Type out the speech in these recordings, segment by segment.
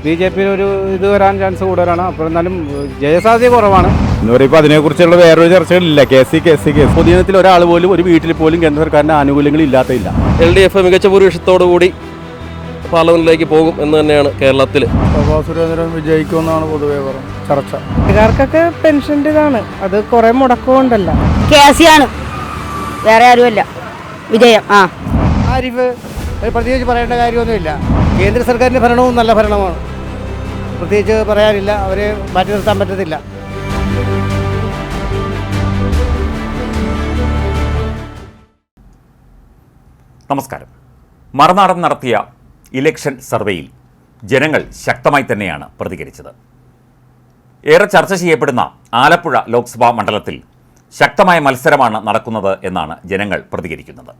BJP ഒരു ഇത് വരാൻ ചാൻസ് കൂടുതലാണ്. അപ്പോൾ എന്നാലും ജയസാധ്യത കുറവാണ് എന്ന് പറയുമ്പോൾ അതിനെക്കുറിച്ചുള്ള വേറൊരു ചർച്ചകളില്ല. കേസ് പൊതുജനത്തിൽ ഒരാൾ പോലും ഒരു വീട്ടിൽ പോലും കേന്ദ്ര സർക്കാരിൻ്റെ ആനുകൂല്യങ്ങൾ ഇല്ലാത്തതില്ല. LDF മികച്ച ഭൂരിപക്ഷത്തോടു കൂടി പാർലമെന്റിലേക്ക് പോകും എന്ന് തന്നെയാണ് കേരളത്തിൽ. ശോഭാ സുരേന്ദ്രൻ വിജയിക്കുമെന്നാണ് പൊതുവെ ചർച്ച. വീട്ടുകാർക്കൊക്കെ പെൻഷൻ്റെ ഇതാണ്, അത് കുറെ മുടക്കമുണ്ടല്ലോ. കേസിയാണ്, വേറെ ആരുമല്ല വിജയം. ആരിഫ് പ്രത്യേകിച്ച് പറയേണ്ട കാര്യമൊന്നുമില്ല. കേന്ദ്ര സർക്കാരിൻ്റെ ഭരണവും നല്ല ഭരണമാണ്, പ്രത്യേകിച്ച് പറയാനില്ല. അവരെ മാറ്റി നിർത്താൻ പറ്റത്തില്ല. നമസ്കാരം. മറുനാടൻ നടത്തിയ ഇലക്ഷൻ സർവേയിൽ ജനങ്ങൾ ശക്തമായി തന്നെയാണ് പ്രതികരിച്ചത്. ഏറെ ചർച്ച ചെയ്യപ്പെടുന്ന ആലപ്പുഴ ലോക്സഭാ മണ്ഡലത്തിൽ ശക്തമായ മത്സരമാണ് നടക്കുന്നത് എന്നാണ് ജനങ്ങൾ പ്രതികരിക്കുന്നത്.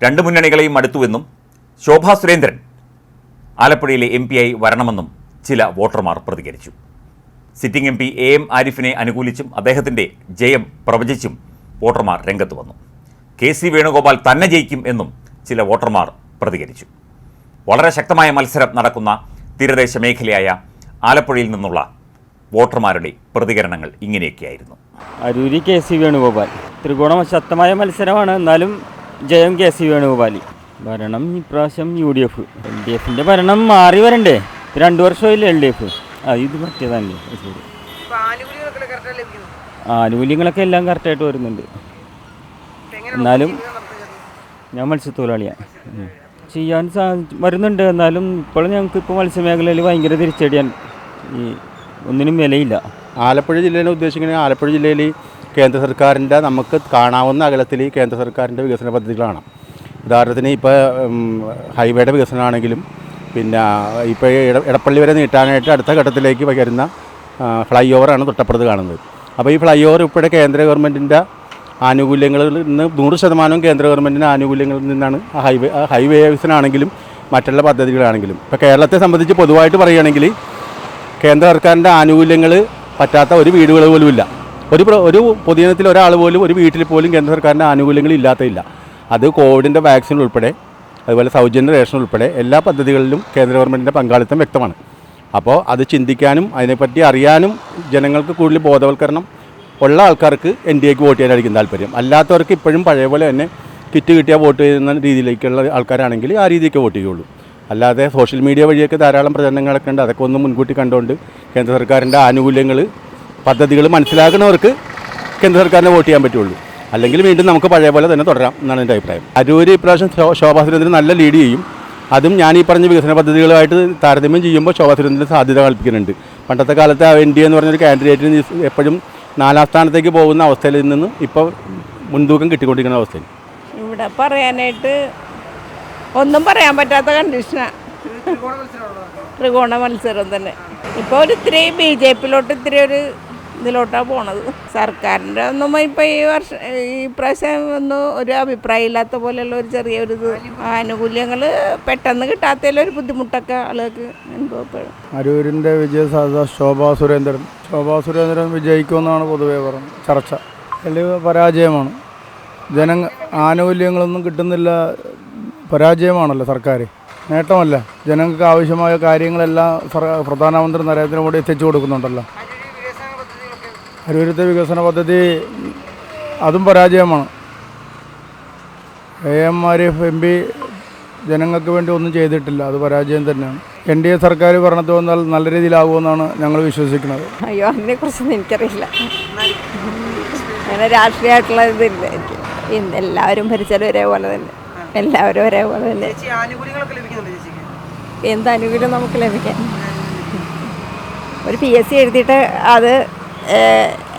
രണ്ട് മുന്നണികളെയും അടുത്തുവെന്നും ശോഭാ സുരേന്ദ്രൻ ആലപ്പുഴയിലെ MP ആയി വരണമെന്നും ചില വോട്ടർമാർ പ്രതികരിച്ചു. സിറ്റിംഗ് MP AM ആരിഫിനെ അനുകൂലിച്ചും അദ്ദേഹത്തിൻ്റെ ജയം പ്രവചിച്ചും വോട്ടർമാർ രംഗത്ത് വന്നു. KC വേണുഗോപാൽ തന്നെ ജയിക്കും എന്നും ചില വോട്ടർമാർ പ്രതികരിച്ചു. വളരെ ശക്തമായ മത്സരം നടക്കുന്ന തീരദേശ മേഖലയായ ആലപ്പുഴയിൽ നിന്നുള്ള വോട്ടർമാരുടെ പ്രതികരണങ്ങൾ ഇങ്ങനെയൊക്കെയായിരുന്നു. അരൂരി KC വേണുഗോപാൽ. ത്രികോണം ശക്തമായ മത്സരമാണ്, എന്നാലും ജയം KC വേണുഗോപാൽ. ഭരണം ഇപ്രാവശ്യം UDF. LDFിൻ്റെ ഭരണം മാറി വരണ്ടേ? 2 വർഷമായില്ലേ LDF. ഇത് പറ്റിയതല്ലേ. ശരി, ആനുകൂല്യങ്ങളൊക്കെ എല്ലാം കറക്റ്റായിട്ട് വരുന്നുണ്ട്. എന്നാലും ഞാൻ മത്സ്യത്തൊഴിലാളിയാണ്, ചെയ്യാൻ വരുന്നുണ്ട്. എന്നാലും ഇപ്പോൾ ഞങ്ങൾക്ക് ഇപ്പോൾ മത്സ്യമേഖലയിൽ ഭയങ്കര തിരിച്ചടിയാണ്, ഈ ഒന്നിനും വിലയില്ല. ആലപ്പുഴ ജില്ലയെ ഉദ്ദേശിക്കുന്നത് ആലപ്പുഴ ജില്ലയിൽ കേന്ദ്ര സർക്കാരിൻ്റെ നമുക്ക് കാണാവുന്ന അകലത്തിൽ കേന്ദ്ര സർക്കാരിൻ്റെ വികസന പദ്ധതികളാണ്. ഉദാഹരണത്തിന് ഇപ്പോൾ ഹൈവേയുടെ വികസനമാണെങ്കിലും, പിന്നെ ഇപ്പോൾ എടപ്പള്ളി വരെ നീട്ടാനായിട്ട് അടുത്ത ഘട്ടത്തിലേക്ക് വരുന്ന ഫ്ലൈ ഓവറാണ് തൊട്ടപ്പുറത്ത് കാണുന്നത്. അപ്പോൾ ഈ ഫ്ലൈ ഓവർ ഉൾപ്പെടെ കേന്ദ്ര ഗവൺമെൻറ്റിൻ്റെ ആനുകൂല്യങ്ങളിൽ നിന്ന് 100% കേന്ദ്ര ഗവൺമെൻറ്റിൻ്റെ ആനുകൂല്യങ്ങളിൽ നിന്നാണ് ഹൈവേ വികസനമാണെങ്കിലും മറ്റുള്ള പദ്ധതികളാണെങ്കിലും. ഇപ്പോൾ കേരളത്തെ സംബന്ധിച്ച് പൊതുവായിട്ട് പറയുകയാണെങ്കിൽ കേന്ദ്ര സർക്കാരിൻ്റെ ആനുകൂല്യങ്ങൾ പറ്റാത്ത ഒരു വീടുകൾ പോലും ഇല്ല. ഒരു പൊതുജനത്തിൽ ഒരാൾ പോലും ഒരു വീട്ടിൽ പോലും കേന്ദ്ര സർക്കാരിൻ്റെ ആനുകൂല്യങ്ങൾ ഇല്ലാത്തതില്ല. അത് കോവിഡിൻ്റെ വാക്സിൻ ഉൾപ്പെടെ, അതുപോലെ സൗജന്യ റേഷൻ ഉൾപ്പെടെ എല്ലാ പദ്ധതികളിലും കേന്ദ്ര ഗവൺമെൻറ്റിൻ്റെ പങ്കാളിത്തം വ്യക്തമാണ്. അപ്പോൾ അത് ചിന്തിക്കാനും അതിനെപ്പറ്റി അറിയാനും ജനങ്ങൾക്ക് കൂടുതൽ ബോധവൽക്കരണം ഉള്ള ആൾക്കാർക്ക് NDAക്ക് വോട്ട് ചെയ്യാനായിരിക്കും താല്പര്യം. അല്ലാത്തവർക്ക് ഇപ്പോഴും പഴയ പോലെ തന്നെ കിറ്റ് കിട്ടിയാൽ വോട്ട് ചെയ്യുന്ന രീതിയിലേക്കുള്ള ആൾക്കാരാണെങ്കിൽ ആ രീതിക്ക് വോട്ട് ചെയ്യുള്ളൂ. അല്ലാതെ സോഷ്യൽ മീഡിയ വഴിയൊക്കെ ധാരാളം പ്രചരണങ്ങളൊക്കെ ഉണ്ട്. അതൊക്കെ ഒന്ന് മുൻകൂട്ടി കണ്ടുകൊണ്ട് കേന്ദ്ര സർക്കാരിൻ്റെ ആനുകൂല്യങ്ങൾ പദ്ധതികൾ മനസ്സിലാക്കുന്നവർക്ക് കേന്ദ്ര സർക്കാരിനെ വോട്ട് ചെയ്യാൻ പറ്റുള്ളൂ. അല്ലെങ്കിൽ വീണ്ടും നമുക്ക് പഴയ പോലെ തന്നെ തുടരാം എന്നാണ് എൻ്റെ അഭിപ്രായം. അരൂര് ഇപ്രാവശ്യം ശോഭാ സുരേന്ദ്രൻ നല്ല ലീഡ് ചെയ്യും. അതും ഞാൻ ഈ പറഞ്ഞ വികസന പദ്ധതികളുമായിട്ട് താരതമ്യം ചെയ്യുമ്പോൾ ശോഭാ സുരേന്ദ്രൻ സാധ്യത കൽപ്പിക്കുന്നുണ്ട്. പണ്ടത്തെ കാലത്ത് NDA എന്ന് പറഞ്ഞൊരു കാൻഡിഡേറ്റിന് എപ്പോഴും 4ാം സ്ഥാനത്തേക്ക് പോകുന്ന അവസ്ഥയിൽ നിന്ന് ഇപ്പോൾ മുൻതൂക്കം കിട്ടിക്കൊണ്ടിരിക്കുന്ന അവസ്ഥയിൽ ഇവിടെ പറയാനായിട്ട് ഒന്നും പറയാൻ പറ്റാത്ത കണ്ടീഷനാണ്. ത്രികോണ മത്സരം തന്നെ. ഇപ്പോൾ ഇത്തിരി BJPയിലോട്ട് ഇത്തിരി ഒരു ഇതിലോട്ടാണ് പോണത്. സർക്കാരിൻ്റെ ഒന്നും ഇപ്പോൾ ഈ പ്രാവശ്യം ഒന്നും ഒരു അഭിപ്രായം ഇല്ലാത്ത പോലെയുള്ള ഒരു ചെറിയൊരു ആനുകൂല്യങ്ങൾ പെട്ടെന്ന് കിട്ടാത്തതിലൊരു ബുദ്ധിമുട്ടൊക്കെ ആളുകൾക്ക് അനുഭവപ്പെടും. അരൂരിൻ്റെ വിജയസാധ്യത ശോഭാ സുരേന്ദ്രൻ വിജയിക്കുമെന്നാണ് പൊതുവെ ചർച്ച. അതിൽ പരാജയമാണ്. ആനുകൂല്യങ്ങളൊന്നും കിട്ടുന്നില്ല, പരാജയമാണല്ലോ സർക്കാർ, നേട്ടമല്ല. ജനങ്ങൾക്ക് ആവശ്യമായ കാര്യങ്ങളെല്ലാം പ്രധാനമന്ത്രി നരേന്ദ്രമോദി എത്തിച്ചു കൊടുക്കുന്നുണ്ടല്ലോ. അരൂരത്തെ വികസന പദ്ധതി അതും പരാജയമാണ്. AM ആരിഫ് MP ജനങ്ങൾക്ക് വേണ്ടി ഒന്നും ചെയ്തിട്ടില്ല, അത് പരാജയം തന്നെയാണ്. NDA സർക്കാർ ഭരണത്തിൽ വന്നാൽ നല്ല രീതിയിലാകുമെന്നാണ് ഞങ്ങൾ വിശ്വസിക്കുന്നത്. അയ്യോ, അതിനെക്കുറിച്ചൊന്നും എനിക്കറിയില്ല. അങ്ങനെ രാഷ്ട്രീയമായിട്ടുള്ള ഇതില്ല എനിക്ക്. എല്ലാവരും ഭരിച്ചാലും ഒരേപോലെ തന്നെ, എല്ലാവരും ഒരേപോലെ തന്നെ. എന്ത് ആനുകൂല്യം നമുക്ക് ലഭിക്കാൻ? ഒരു PSC എഴുതിയിട്ട് അത്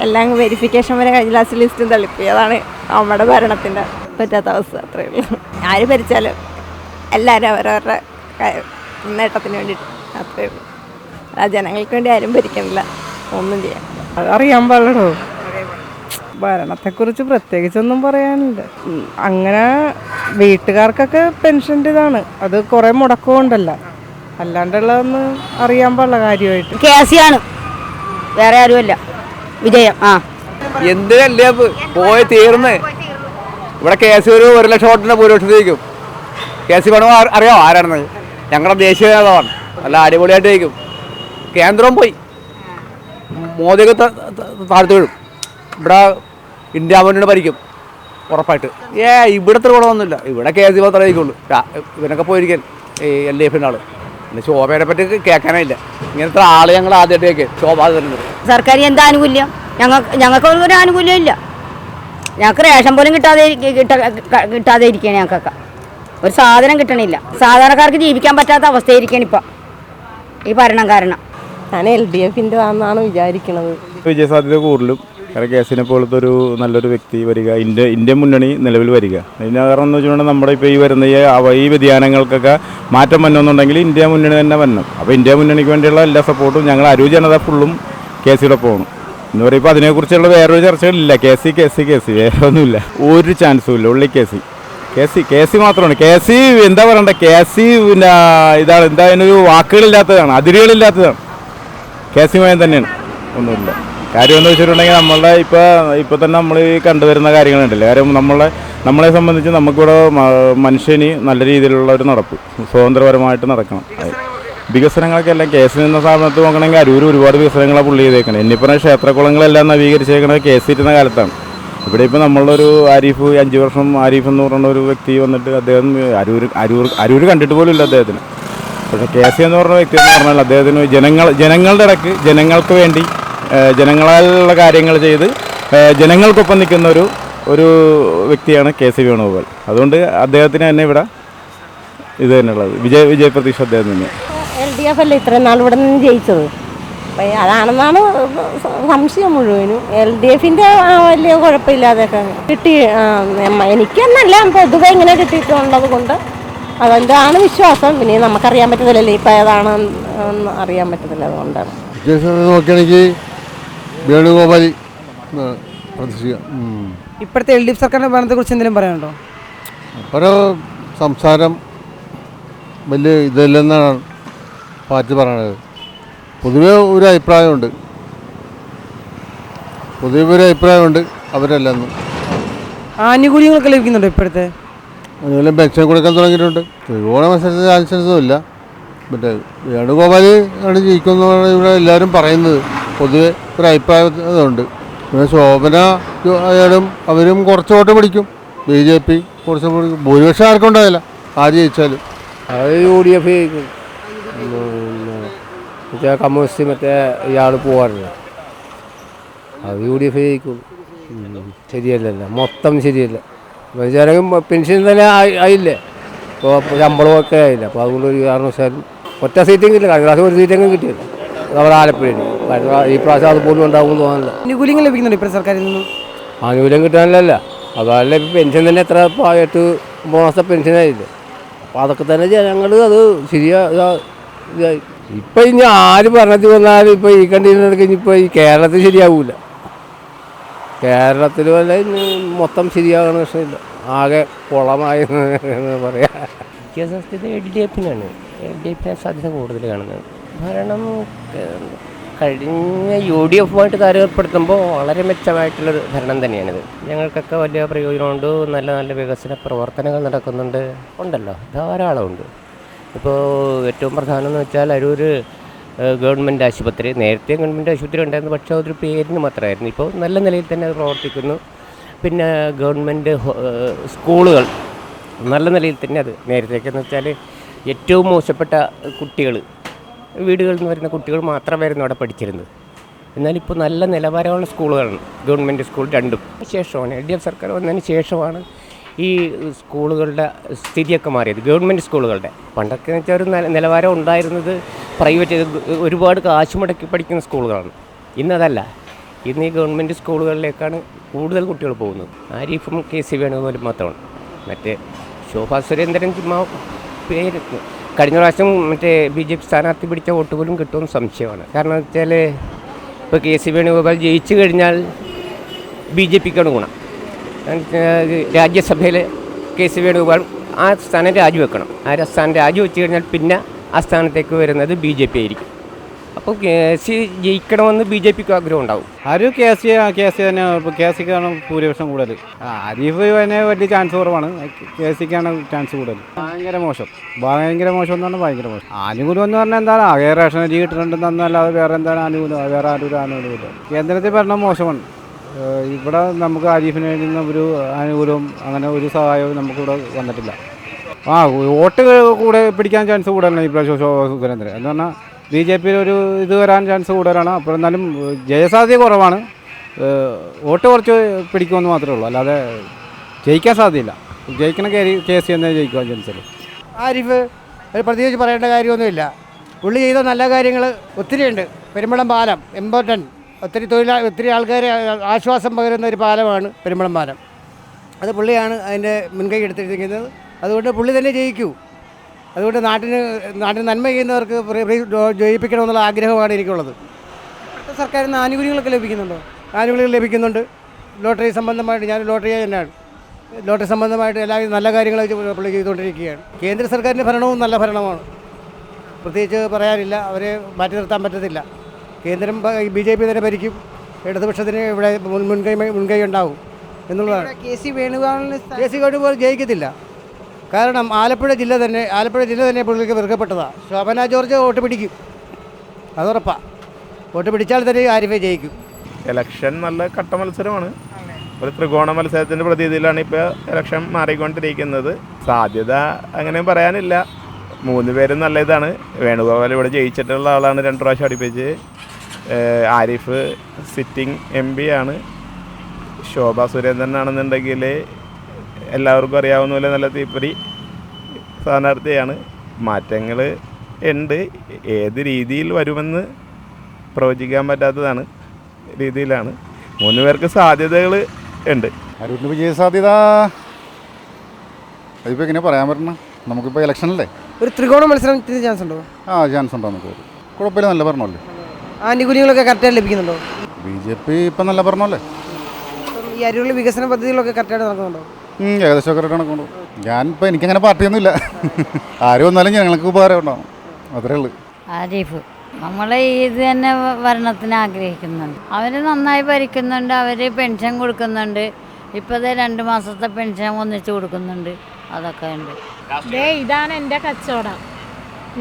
എല്ലാം വെരിഫിക്കേഷൻ വരെ കഴിഞ്ഞ ലാസ്റ്റ് ലിസ്റ്റും തള്ളിപ്പോയി. അതാണ് നമ്മുടെ ഭരണത്തിൻ്റെ പറ്റാത്ത അവസ്ഥ. അത്രയേ ഉള്ളൂ. ആര് ഭരിച്ചാലും എല്ലാവരും അവരവരുടെ നേട്ടത്തിന് വേണ്ടിയിട്ട് അത്രയേ ഉള്ളൂ. ആ ജനങ്ങൾക്ക് വേണ്ടി ആരും ഭരിക്കണില്ല, ഒന്നും ചെയ്യാൻ. അതറിയാൻ പാടില്ലടോ. ഭരണത്തെക്കുറിച്ച് പ്രത്യേകിച്ചൊന്നും പറയാനില്ല. അങ്ങനെ വീട്ടുകാർക്കൊക്കെ പെൻഷൻ്റെ ഇതാണ്, അത് കുറേ മുടക്കമുണ്ടല്ലോ. അല്ലാണ്ടുള്ളതൊന്നും അറിയാൻ പാടില്ല കാര്യമായിട്ട്. കേസിയാണ്, വേറെ ആരുമല്ല വിജയം. എന്ത് LDF പോയി തീർന്ന് ഇവിടെ KC ഒരു 1 ലക്ഷം വോട്ടിൻ്റെ ഭൂരിപക്ഷത്തിരിക്കും. KC വേണോ അറിയാമോ ആരാണെന്ന്? ഞങ്ങളുടെ ദേശീയ നേതാവാണ്. നല്ല അടിപൊളിയായിട്ട് ജയിക്കും. കേന്ദ്രം പോയി, മോദിയൊക്കെ താഴ്ത്തു വീഴും. ഇവിടെ ഇന്ത്യ മുന്നണി ഭരിക്കും ഉറപ്പായിട്ട്. ഇവിടുത്തെ ഗുണമൊന്നുമില്ല. ഇവിടെ KSI മാത്രമേ ജയിക്കുള്ളൂ. ഇവനൊക്കെ പോയിരിക്കാൻ LDFിൻ്റെ ആൾ. പിന്നെ ശോഭയെ പറ്റി കേൾക്കാനില്ല. ഇങ്ങനത്തെ ആൾ ഞങ്ങൾ ആദ്യമായിട്ട് കേൾക്കുക. ശോഭ തരുന്നത് സർക്കാർ എന്താ ആനുകൂല്യം? ഞങ്ങൾക്ക് ഒരു ആനുകൂല്യം ഇല്ല. ഞങ്ങൾക്ക് റേഷൻ പോലും കിട്ടാതെ ഇരിക്കുകയാണ്. ഞങ്ങൾക്കൊക്കെ ഒരു സാധനം കിട്ടണില്ല. സാധാരണക്കാർക്ക് ജീവിക്കാൻ പറ്റാത്ത അവസ്ഥയായിരിക്കണം ഇപ്പം ഈ ഭരണം കാരണം. ഞാൻ LDFിൻ്റെ ആണെന്നാണ് വിചാരിക്കുന്നത്. വിജയസാധ്യത കൂടുതലും കാരണം കേസിനെ പോലത്തെ ഒരു നല്ലൊരു വ്യക്തി വരിക, ഇന്ത്യൻ മുന്നണി നിലവിൽ വരിക. അതിന് കാരണം എന്ന് വെച്ചിട്ടുണ്ടെങ്കിൽ നമ്മുടെ ഇപ്പോൾ ഈ വരുന്ന ഈ വ്യതിയാനങ്ങൾക്കൊക്കെ മാറ്റം വരണമെന്നുണ്ടെങ്കിൽ ഇന്ത്യ മുന്നണി തന്നെ വരണം. അപ്പോൾ ഇന്ത്യ മുന്നണിക്ക് വേണ്ടിയുള്ള എല്ലാ സപ്പോർട്ടും ഞങ്ങൾ അരൂർ ജനത ഫുള്ളും KSIയുടെ പോകണം എന്ന് പറയുമ്പോൾ അതിനെക്കുറിച്ചുള്ള വേറൊരു ചർച്ചകളില്ല. KSI വേറെ ഒന്നുമില്ല, ഒരു ചാൻസും ഇല്ല. ഉള്ളി KSI മാത്രമാണ്. KSI എന്താ പറയണ്ടേ, KSI പിന്നെ ഇതാണ് എന്താ അതിനൊരു വാക്കുകളില്ലാത്തതാണ്, അതിരുകളില്ലാത്തതാണ്. KSI മയം തന്നെയാണ്, ഒന്നുമില്ല. കാര്യം എന്ന് വെച്ചിട്ടുണ്ടെങ്കിൽ നമ്മളുടെ ഇപ്പോൾ തന്നെ നമ്മൾ കണ്ടുവരുന്ന കാര്യങ്ങളുണ്ടല്ലോ. കാര്യം നമ്മളെ സംബന്ധിച്ച് നമുക്കിവിടെ മനുഷ്യന് നല്ല രീതിയിലുള്ള ഒരു നടപ്പ് സ്വതന്ത്രപരമായിട്ട് നടക്കണം. വികസനങ്ങളൊക്കെ എല്ലാം KSI എന്ന സ്ഥാപനത്ത് നോക്കണമെങ്കിൽ അരൂർ ഒരുപാട് വികസനങ്ങളാണ് പുള്ളി ചെയ്തേക്കണം. ഇന്നിപ്പോൾ ക്ഷേത്രകുളങ്ങളെല്ലാം നവീകരിച്ചേക്കണത് KSI ഇരുന്ന കാലത്താണ്. ഇവിടെ ഇപ്പോൾ നമ്മളൊരു ആരിഫ് 5 വർഷം ആരിഫ് എന്ന് പറയുന്ന ഒരു വ്യക്തി വന്നിട്ട് അദ്ദേഹം അരൂർ കണ്ടിട്ട് പോലും ഇല്ല അദ്ദേഹത്തിന്. പക്ഷേ KSI എന്ന് പറഞ്ഞ വ്യക്തി എന്ന് പറഞ്ഞാൽ അദ്ദേഹത്തിന് ജനങ്ങളുടെ ഇടയ്ക്ക് ജനങ്ങൾക്ക് വേണ്ടി ജനങ്ങളുള്ള കാര്യങ്ങൾ ചെയ്ത് ജനങ്ങൾക്കൊപ്പം നിൽക്കുന്ന ഒരു വ്യക്തിയാണ് KSI വേണുഗോപാൽ. അതുകൊണ്ട് അദ്ദേഹത്തിന് തന്നെ ഇവിടെ ഇത് തന്നെയുള്ളത് വിജയപ്രതീക്ഷ അദ്ദേഹം തന്നെ. LDF അല്ലേ ഇത്രയും നാൾ ഇവിടെ നിന്ന് ജയിച്ചത്. അതാണെന്നാണ് സംശയം മുഴുവനും. LDFിൻ്റെ വലിയ കുഴപ്പമില്ലാതെയൊക്കെ കിട്ടി. എനിക്കെന്നല്ല, പൊതുവെ ഇങ്ങനെ കിട്ടിയിട്ടുള്ളത് കൊണ്ട് അതെന്താണ് വിശ്വാസം. പിന്നെ നമുക്കറിയാൻ പറ്റത്തില്ലല്ലോ ഇപ്പം ഏതാണ് അറിയാൻ പറ്റത്തില്ല. അതുകൊണ്ടാണ് നോക്കുകയാണെങ്കിൽ വേണുഗോപാലി ഇപ്പോഴത്തെ LDF സർക്കാരിൻ്റെ ഭരണത്തെക്കുറിച്ച് എന്തെങ്കിലും പറയാനുണ്ടോ? ഓരോ സംസാരം വലിയ ഇതല്ലെന്നാണ് പാർട്ടി പറയണത്. പൊതുവെ ഒരു അഭിപ്രായമുണ്ട് അവരല്ലെന്ന്. ആനുകൂല്യങ്ങളൊക്കെ ലഭിക്കുന്നുണ്ടോ ഇപ്പോഴത്തെ? അതുപോലെ പെൻഷൻ കൊടുക്കാൻ തുടങ്ങിയിട്ടുണ്ട്. ത്രികോണ മത്സരത്തിന് ചാൻസൊന്നും ഇല്ല. മറ്റേ വേണുഗോപാൽ ആണ് ജയിക്കുന്നതാണ് ഇവിടെ എല്ലാവരും പറയുന്നത്. പൊതുവെ ഒരു അഭിപ്രായമുണ്ട്. പിന്നെ ശോഭന ആയാലും അവരും കുറച്ച് വോട്ട് പിടിക്കും. BJP കുറച്ച് പിടിക്കും. ഭൂരിപക്ഷം ആർക്കും ഉണ്ടാവില്ല ആര് ജയിച്ചാലും. അത് UDF ജയിക്കും. കമ്മ്യൂണിസ്റ്റ് മറ്റേ ഇയാൾ പോകാറില്ല, അത് UDF ജയിക്കും. ശരിയല്ലല്ലോ, മൊത്തം ശരിയല്ല. ജനകം പെൻഷൻ തന്നെ ആയില്ലേ, ഇപ്പോൾ ശമ്പളമൊക്കെ ആയില്ല. അപ്പോൾ അതുകൊണ്ട് ഒരു കാരണവശാലും ഒറ്റ സീറ്റും കിട്ടില്ല. കഴിഞ്ഞ പ്രാവശ്യം ഒരു സീറ്റെങ്കിലും കിട്ടിയില്ല നമ്മുടെ ആലപ്പുഴയിൽ. ഈ പ്രാവശ്യം അതുപോലും ഉണ്ടാകുമെന്ന് തോന്നുന്നില്ല. ആനുകൂല്യങ്ങൾ ലഭിക്കുന്നുണ്ട് ഇപ്പോൾ സർക്കാരിൽ നിന്നും? ആനുകൂല്യം കിട്ടാനല്ല, അതല്ല ഇപ്പം പെൻഷൻ തന്നെ എത്ര 8 മാസത്തെ പെൻഷനായില്ലേ. അപ്പോൾ അതൊക്കെ തന്നെ ജനങ്ങൾ അത് ഇതായി. ഇപ്പം ഇനി ആര് ഭരണത്തിൽ വന്നാലും ഇപ്പോൾ ഈ കണ്ടീഷനൊക്കെ ഇനിയിപ്പോൾ ഈ കേരളത്തിൽ ശരിയാവില്ല. കേരളത്തിൽ വല്ല മൊത്തം ശരിയാകുന്ന പ്രശ്നമില്ല, ആകെ കുളമായി എന്ന് പറയാം. സാധ്യത LDFിനാണ്. LDFിനാണ് സാധ്യത കൂടുതൽ കാണുന്നത്. ഭരണം കഴിഞ്ഞ UDFുമായിട്ട് താരതമ്യപ്പെടുത്തുമ്പോൾ വളരെ മെച്ചമായിട്ടുള്ളൊരു ഭരണം തന്നെയാണിത്. ഞങ്ങൾക്കൊക്കെ വലിയ പ്രയോജനമുണ്ട്. നല്ല നല്ല വികസന പ്രവർത്തനങ്ങൾ നടക്കുന്നുണ്ട്, ഉണ്ടല്ലോ, ധാരാളമുണ്ട്. ഇപ്പോൾ ഏറ്റവും പ്രധാനം എന്ന് വെച്ചാൽ അരൂർ ഗവൺമെൻറ് ആശുപത്രി, നേരത്തെ ഗവൺമെൻറ് ആശുപത്രി ഉണ്ടായിരുന്നു, പക്ഷേ അതൊരു പേരിന് മാത്രമായിരുന്നു. ഇപ്പോൾ നല്ല നിലയിൽ തന്നെ അത് പ്രവർത്തിക്കുന്നു. പിന്നെ ഗവൺമെൻറ് സ്കൂളുകൾ നല്ല നിലയിൽ തന്നെ അത്. നേരത്തേക്കെന്ന് വെച്ചാൽ ഏറ്റവും മോശപ്പെട്ട കുട്ടികൾ, വീടുകളിൽ നിന്ന് വരുന്ന കുട്ടികൾ മാത്രമായിരുന്നു അവിടെ പഠിച്ചിരുന്നത്. എന്നാലിപ്പോൾ നല്ല നിലവാരമുള്ള സ്കൂളുകളാണ് ഗവൺമെൻറ് സ്കൂൾ രണ്ടും. ശേഷമാണ് LDF സർക്കാർ വന്നതിന് ശേഷമാണ് ഈ സ്കൂളുകളുടെ സ്ഥിതിയൊക്കെ മാറിയത്. ഗവൺമെൻറ് സ്കൂളുകളുടെ പണ്ടൊക്കെ എന്ന് വെച്ചാൽ ഒരു നിലവാരം ഉണ്ടായിരുന്നത് പ്രൈവറ്റ് ഒരുപാട് കാശ് മുടക്കി പഠിക്കുന്ന സ്കൂളുകളാണ്. ഇന്നതല്ല, ഇന്ന് ഈ ഗവൺമെൻറ് സ്കൂളുകളിലേക്കാണ് കൂടുതൽ കുട്ടികൾ പോകുന്നത്. ആരിഫും KSI വേണുഗോപാലും മാത്രമാണ്. മറ്റേ ശോഭാ സുരേന്ദ്രൻ ചുമ്മാ പേര് കഴിഞ്ഞ പ്രാവശ്യം മറ്റേ BJP സ്ഥാനാർത്ഥി പിടിച്ച വോട്ട് പോലും കിട്ടുമെന്ന് സംശയമാണ്. കാരണം എന്ന് വെച്ചാൽ ഇപ്പോൾ KSI വേണുഗോപാൽ ജയിച്ചു കഴിഞ്ഞാൽ BJPക്കാണ് ഗുണം. രാജ്യസഭയിൽ KSI വേണുഗോപാൽ ആ സ്ഥാനം രാജിവെക്കണം. ആ സ്ഥാനം രാജിവെച്ച് കഴിഞ്ഞാൽ പിന്നെ ആ സ്ഥാനത്തേക്ക് വരുന്നത് BJP ആയിരിക്കും. അപ്പോൾ KC ജയിക്കണമെന്ന് BJPക്ക് ആഗ്രഹം ഉണ്ടാവും. ആരും KC തന്നെ KCക്കാണ് ഭൂരിപക്ഷം കൂടുതൽ. ആരിഫ് തന്നെ വലിയ ചാൻസ് കുറവാണ്. KCക്കാണ് ചാൻസ് കൂടുതൽ. ഭയങ്കര മോശം എന്ന് പറഞ്ഞാൽ ഭയങ്കര മോശം. ആനുകൂല്യം എന്ന് പറഞ്ഞാൽ എന്താണ്, ആകെ റേഷൻ അരി കിട്ടുന്നുണ്ടെന്നല്ലാതെ വേറെ എന്താണ് ആനുകൂല്യം? വേറെ ആരും ആനുകൂല്യമില്ല. കേന്ദ്രത്തിൽ ഭരണം മോശമാണ്. ഇവിടെ നമുക്ക് ആരിഫിന് വേണ്ടുന്ന ഒരു ആനുകൂല്യവും അങ്ങനെ ഒരു സഹായവും നമുക്കിവിടെ വന്നിട്ടില്ല. വോട്ട് കൂടെ പിടിക്കാൻ ചാൻസ് കൂടുതലാണ് ഇപ്രാവശ്യം സുരേന്ദ്രൻ എന്ന് പറഞ്ഞാൽ BJPയിൽ ഒരു ഇത് വരാൻ ചാൻസ് കൂടുതലാണ്. അപ്പോൾ എന്നാലും ജയസാധ്യത കുറവാണ്. വോട്ട് കുറച്ച് പിടിക്കുമെന്ന് മാത്രമേ ഉള്ളൂ, അല്ലാതെ ജയിക്കാൻ സാധ്യതയില്ല. ജയിക്കണ KC എന്നേ ജയിക്കാൻ ചാൻസ് ഉള്ളൂ. ആരിഫ് പ്രത്യേകിച്ച് പറയേണ്ട കാര്യമൊന്നുമില്ല. പുള്ളി ചെയ്ത നല്ല കാര്യങ്ങൾ ഒത്തിരിയുണ്ട്. പെരുമ്പളം പാലം ഇമ്പോർട്ടൻറ്റ്, ഒത്തിരി ആൾക്കാരെ ആശ്വാസം പകരുന്ന ഒരു പാലമാണ് പെരുമ്പളം പാലം. അത് പുള്ളിയാണ് അതിൻ്റെ മുൻകൈ എടുത്തിരിക്കുന്നത്. അതുകൊണ്ട് പുള്ളി തന്നെ ജയിക്കൂ. അതുകൊണ്ട് നാട്ടിന് നന്മ ചെയ്യുന്നവർക്ക് ജയിപ്പിക്കണമെന്നുള്ള ആഗ്രഹമാണ് എനിക്കുള്ളത്. സർക്കാരിൽ നിന്ന് ആനുകൂല്യങ്ങളൊക്കെ ലഭിക്കുന്നുണ്ടോ? ആനുകൂല്യങ്ങൾ ലഭിക്കുന്നുണ്ട്. ലോട്ടറി സംബന്ധമായിട്ട് ഞാൻ ലോട്ടറി തന്നെയാണ്. ലോട്ടറി സംബന്ധമായിട്ട് എല്ലാവരും നല്ല കാര്യങ്ങൾ പുള്ളി ചെയ്തുകൊണ്ടിരിക്കുകയാണ്. കേന്ദ്ര സർക്കാരിൻ്റെ ഭരണവും നല്ല ഭരണമാണ്, പ്രത്യേകിച്ച് പറയാനില്ല. അവരെ മാറ്റി നിർത്താൻ പറ്റത്തില്ല. കേന്ദ്രം BJP തന്നെ ഭരിക്കും. ഇടതുപക്ഷത്തിന് ഇവിടെ മുൻകൈ ഉണ്ടാവും എന്നുള്ളതാണ്. KC വേണുഗോപാൽ ജയിക്കത്തില്ല. കാരണം ആലപ്പുഴ ജില്ല തന്നെ പുള്ളിക്ക് വെറുക്കപ്പെട്ടതാണ്. ശോഭന ജോർജ് വോട്ട് പിടിക്കും, അതുറപ്പാണ്. വോട്ട് പിടിച്ചാൽ തന്നെ ആരിഫെ ജയിക്കും. ഇലക്ഷൻ നല്ല കട്ട മത്സരമാണ്. ഒരു ത്രികോണ മത്സരത്തിൻ്റെ പ്രതീതിയിലാണ് ഇപ്പോൾ ഇലക്ഷൻ മാറിക്കൊണ്ടിരിക്കുന്നത്. സാധ്യത അങ്ങനെ പറയാനില്ല. 3 പേരും നല്ല ഇതാണ്. വേണുഗോപാൽ ഇവിടെ ജയിച്ചിട്ടുള്ള ആളാണ് 2 പ്രാവശ്യം അടുപ്പിച്ച്. ആരിഫ് സിറ്റിംഗ് MP ആണ്. ശോഭ സുരേന്ദ്രനാണെന്നുണ്ടെങ്കിൽ എല്ലാവർക്കും അറിയാവുന്ന പോലെ നല്ല തീപ്പൊരി സ്ഥാനാർത്ഥിയാണ്. മാറ്റങ്ങൾ ഉണ്ട്. ഏത് രീതിയിൽ വരുമെന്ന് പ്രവചിക്കാൻ പറ്റാത്തതാണ് രീതിയിലാണ്. 3 പേർക്ക് സാധ്യതകൾ ഉണ്ട്. അരൂരിന് വിജയ സാധ്യത അതിപ്പോൾ എങ്ങനെ പറയാൻ പറ്റണം? നമുക്കിപ്പോൾ ഇലക്ഷനല്ലേ. ഒരു ത്രികോണ മത്സരത്തിന് ചാൻസ് ഉണ്ടോ? ചാൻസ് ഉണ്ടോ? നമുക്ക് കുഴപ്പമില്ല, നല്ല ഭരണമല്ലേ. ആനുകൂല്യങ്ങളൊക്കെ കറക്റ്റായിട്ട് ലഭിക്കുന്നുണ്ടോ? BJP ഇപ്പം നല്ല ഭരണമല്ലേ. ഈ അരൂരിലെ വികസന പദ്ധതികളൊക്കെ കറക്റ്റായിട്ട് നടക്കുന്നുണ്ടോ? ഏകദേശം കറക്റ്റ് നടക്കുന്നുണ്ടോ? ഞാനിപ്പോൾ എനിക്കങ്ങനെ പാർട്ടിയൊന്നുമില്ല. ആരും വന്നാലും ഞങ്ങൾക്ക് ഉപകാരം ഉണ്ടാവും, അത്രേ ഉള്ളൂ. ആരിഫ് നമ്മളെ ഇത് തന്നെ ഭരണത്തിന് ആഗ്രഹിക്കുന്നുണ്ട്. അവർ നന്നായി ഭരിക്കുന്നുണ്ട്. അവർ പെൻഷൻ കൊടുക്കുന്നുണ്ട്. ഇപ്പോഴത്തെ 2 മാസത്തെ പെൻഷൻ ഒന്നിച്ച് കൊടുക്കുന്നുണ്ട്. അതൊക്കെ ഉണ്ട്. ഇതാണ് എൻ്റെ കച്ചവടം.